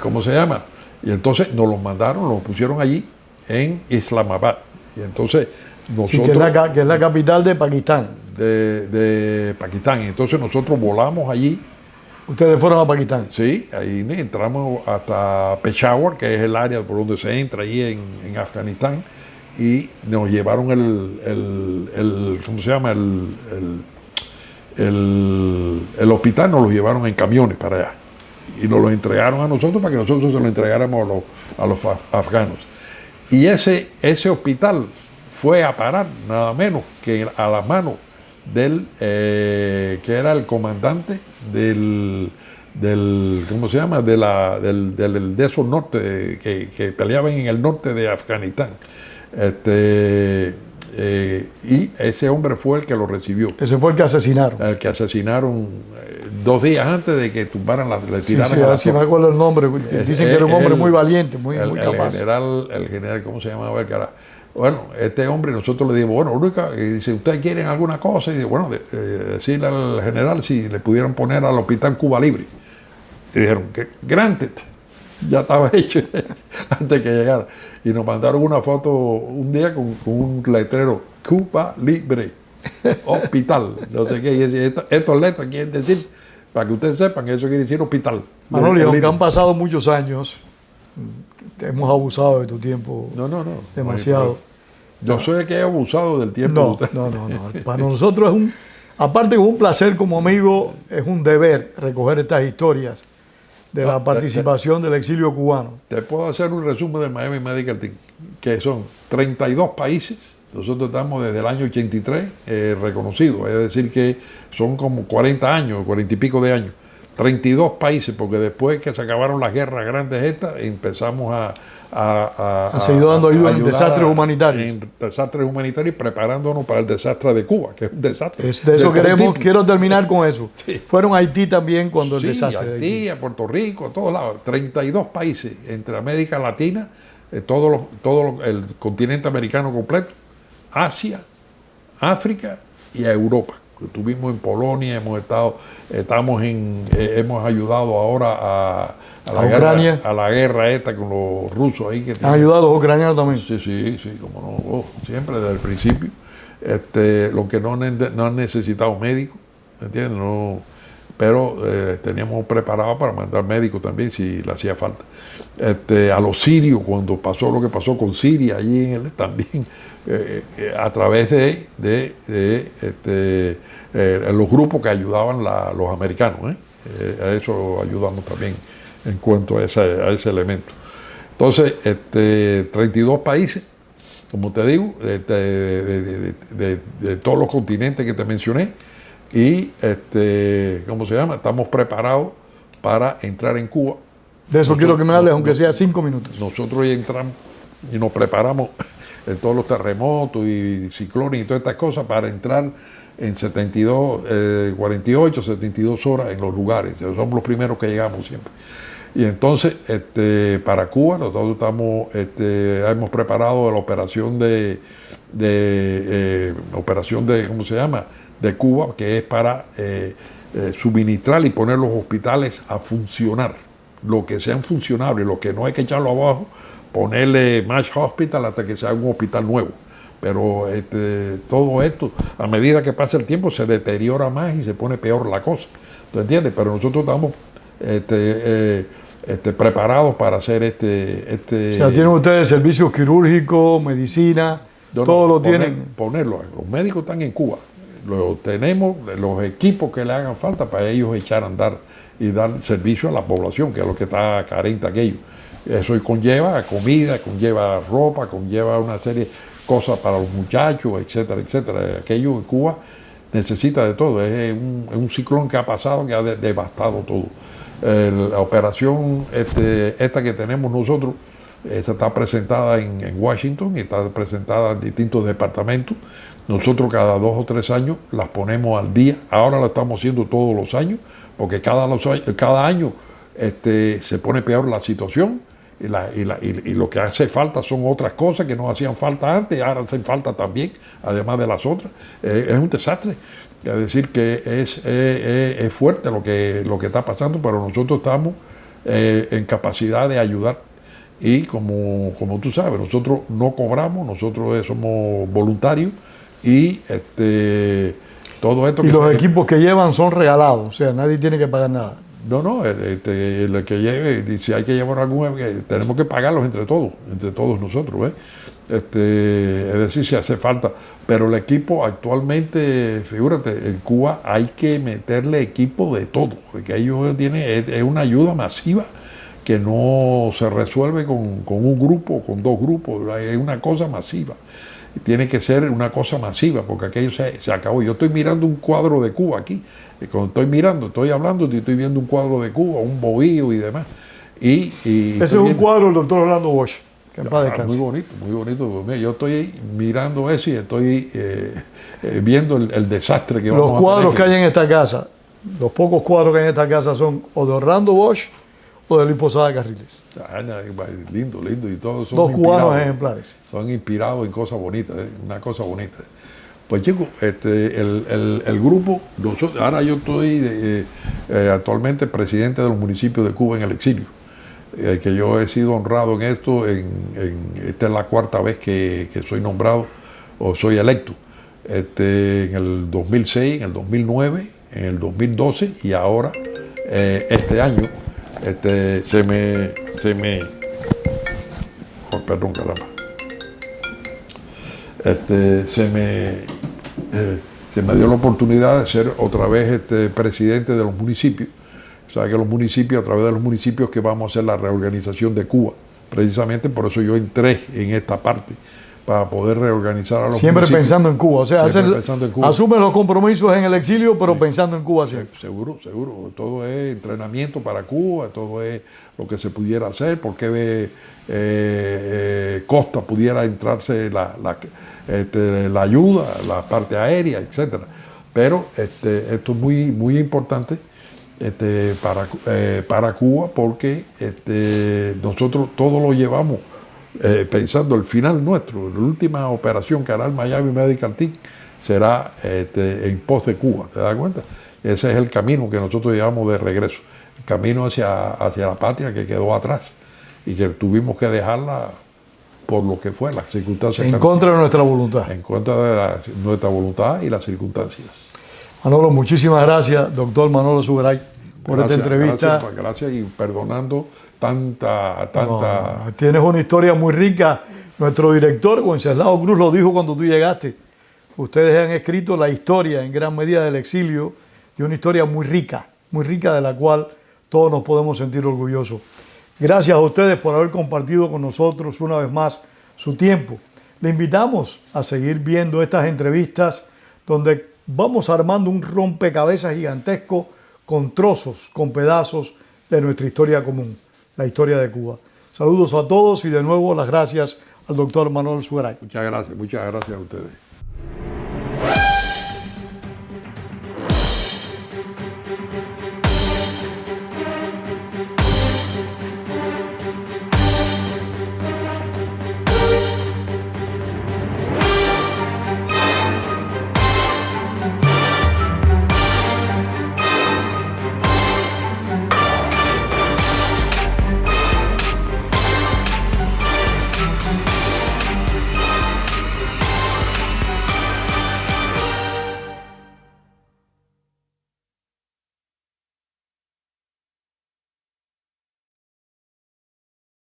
Speaker 2: ¿Cómo se llama? Y entonces nos lo mandaron, lo pusieron allí en Islamabad. Y entonces nosotros...
Speaker 1: que es la capital de Pakistán.
Speaker 2: de Pakistán. Entonces nosotros volamos allí.
Speaker 1: ¿Ustedes fueron a Pakistán?
Speaker 2: Sí, ahí entramos hasta Peshawar, que es el área por donde se entra ahí en Afganistán, y nos llevaron ¿cómo se llama? El hospital, nos lo llevaron en camiones para allá. Y nos lo entregaron a nosotros para que nosotros se lo entregáramos a los afganos. Y ese hospital fue a parar nada menos que a la mano del que era el comandante del ¿cómo se llama? De esos norte que peleaban en el norte de Afganistán. Y ese hombre fue el que lo recibió.
Speaker 1: Ese fue el que asesinaron.
Speaker 2: El que asesinaron 2 días antes de que tumbaran le tiraran
Speaker 1: sí, me acuerdo el nombre. Dicen que era un hombre muy valiente, muy capaz.
Speaker 2: El general, ¿cómo se llamaba? Bueno, este hombre, nosotros le dijimos, bueno, Úrica, y dice, ¿ustedes quieren alguna cosa? Y dice, bueno, decirle al general si le pudieran poner al hospital Cuba Libre. Y dijeron, que granted, ya estaba hecho antes que llegara. Y nos mandaron una foto un día con un letrero, Cuba Libre, hospital, no sé qué. Y estas letras quieren decir, para que ustedes sepan, que eso quiere decir hospital.
Speaker 1: Manolio, aunque han pasado muchos años, hemos abusado de tu tiempo.
Speaker 2: No.
Speaker 1: Demasiado.
Speaker 2: Yo soy el que he abusado del tiempo de usted.
Speaker 1: No. Para nosotros aparte de un placer como amigo, es un deber recoger estas historias de la participación del exilio cubano.
Speaker 2: Te puedo hacer un resumen del Miami Medical Team, que son 32 países. Nosotros estamos desde el año 83 reconocidos, es decir que son como 40 años, 40 y pico de años. 32 países, porque después que se acabaron las guerras grandes estas, empezamos
Speaker 1: Han seguido dando ayuda en desastres humanitarios.
Speaker 2: En desastres humanitarios, preparándonos para el desastre de Cuba, que es un desastre.
Speaker 1: De eso quiero terminar con eso.
Speaker 2: Sí.
Speaker 1: Fueron a Haití también cuando el desastre de
Speaker 2: Haití, a Puerto Rico, a todos lados. 32 países entre América Latina, el continente americano completo, Asia, África y a Europa. Estuvimos en Polonia, hemos ayudado ahora a la guerra esta con los rusos ahí.
Speaker 1: ¿Han ayudado a los ucranianos también?
Speaker 2: Sí, como no, siempre desde el principio. Lo que no han necesitado médicos, ¿entiendes? No, pero teníamos preparado para mandar médicos también si le hacía falta. A los sirios, cuando pasó lo que pasó con Siria, allí también a través de los grupos que ayudaban los americanos. A eso ayudamos también en cuanto a ese elemento. Entonces, 32 países, como te digo, de todos los continentes que te mencioné, y ¿cómo se llama? Estamos preparados para entrar en Cuba.
Speaker 1: De eso quiero que me hables, aunque sea 5 minutos.
Speaker 2: Nosotros ya entramos y nos preparamos en todos los terremotos y ciclones y todas estas cosas para entrar en 48, 72 horas en los lugares. Somos los primeros que llegamos siempre. Y entonces, para Cuba, nosotros hemos preparado la operación ¿cómo se llama? De Cuba, que es para suministrar y poner los hospitales a funcionar. Lo que sean funcionables, lo que no hay que echarlo abajo, ponerle más hospital hasta que sea un hospital nuevo. Pero todo esto, a medida que pasa el tiempo, se deteriora más y se pone peor la cosa. ¿Tú entiendes? Pero nosotros estamos preparados para hacer O
Speaker 1: sea, tienen ustedes servicios quirúrgicos, medicina, todo lo tienen.
Speaker 2: Ponerlo. Los médicos están en Cuba. Tenemos los equipos que le hagan falta para ellos echar a andar y dar servicio a la población, que es lo que está carente aquello. Eso conlleva comida, conlleva ropa, conlleva una serie de cosas para los muchachos, etcétera, etcétera. Aquello en Cuba necesita de todo. Es un ciclón que ha pasado, que ha devastado todo. La operación esta que tenemos nosotros, esa está presentada en Washington y está presentada en distintos departamentos. Nosotros cada 2 o 3 años las ponemos al día. Ahora lo estamos haciendo todos los años, porque cada año se pone peor la situación y lo que hace falta son otras cosas que no hacían falta antes, ahora hacen falta también, además de las otras. Es un desastre. Es decir, que es fuerte lo que está pasando, pero nosotros estamos en capacidad de ayudar. Y como tú sabes, nosotros no cobramos, nosotros somos voluntarios y Todo esto
Speaker 1: Y
Speaker 2: que
Speaker 1: los equipos que llevan son regalados, o sea, nadie tiene que pagar nada.
Speaker 2: No, el que lleve, si hay que llevar algún, tenemos que pagarlos entre todos nosotros, ¿ves? Es decir, si hace falta. Pero el equipo actualmente, figúrate, en Cuba hay que meterle equipo de todo, porque ellos tienen, es una ayuda masiva que no se resuelve con un grupo, con dos grupos, es una cosa masiva. Tiene que ser una cosa masiva, porque aquello se acabó. Yo estoy mirando un cuadro de Cuba aquí. Y cuando estoy hablando, estoy viendo un cuadro de Cuba, un bohío y demás.
Speaker 1: Ese es un cuadro del doctor Orlando Bosch, que en paz descanse.
Speaker 2: Muy bonito, muy bonito. Mira, yo estoy mirando eso y estoy viendo el desastre que vamos a tener.
Speaker 1: Los cuadros que hay en esta casa, los pocos cuadros que hay en esta casa son o de Orlando Bosch o de Luis Posada Carriles.
Speaker 2: Lindo. Y todos son
Speaker 1: dos cubanos ejemplares.
Speaker 2: Son inspirados en cosas bonitas, una cosa bonita. Pues chicos, el grupo, ahora yo estoy actualmente presidente de los municipios de Cuba en el exilio, que yo he sido honrado en esto, esta es la cuarta vez que soy nombrado o soy electo, en el 2006, en el 2009, en el 2012 y ahora este año perdón, caramba. Se me dio la oportunidad de ser otra vez presidente de los municipios. O sea, que los municipios, a través de los municipios, que vamos a hacer la reorganización de Cuba. Precisamente por eso yo entré en esta parte, para poder reorganizar a los
Speaker 1: siempre
Speaker 2: municipios.
Speaker 1: Pensando en Cuba, o sea, asume los compromisos en el exilio, pero sí, pensando en Cuba siempre.
Speaker 2: Seguro. Todo es entrenamiento para Cuba, todo es lo que se pudiera hacer, porque Costa pudiera entrarse la ayuda, la parte aérea, etcétera. Pero esto es muy importante para Cuba, porque nosotros todo lo llevamos pensando el final nuestro, la última operación que hará el Miami Medical Team será en pos de Cuba, ¿te das cuenta? Ese es el camino que nosotros llevamos de regreso, el camino hacia la patria que quedó atrás y que tuvimos que dejarla por lo que fue, las circunstancias.
Speaker 1: En contra de nuestra voluntad.
Speaker 2: En contra de nuestra voluntad y las circunstancias.
Speaker 1: Manolo, muchísimas gracias, doctor Manolo Zugaray, por esta entrevista.
Speaker 2: Gracias y perdonando tanta.
Speaker 1: No, tienes una historia muy rica. Nuestro director, Wenceslao Cruz, lo dijo cuando tú llegaste. Ustedes han escrito la historia en gran medida del exilio y una historia muy rica de la cual todos nos podemos sentir orgullosos. Gracias a ustedes por haber compartido con nosotros una vez más su tiempo. Le invitamos a seguir viendo estas entrevistas donde vamos armando un rompecabezas gigantesco con trozos, con pedazos de nuestra historia común, la historia de Cuba. Saludos a todos y de nuevo las gracias al doctor Manolo Zugaray.
Speaker 2: Muchas gracias a ustedes.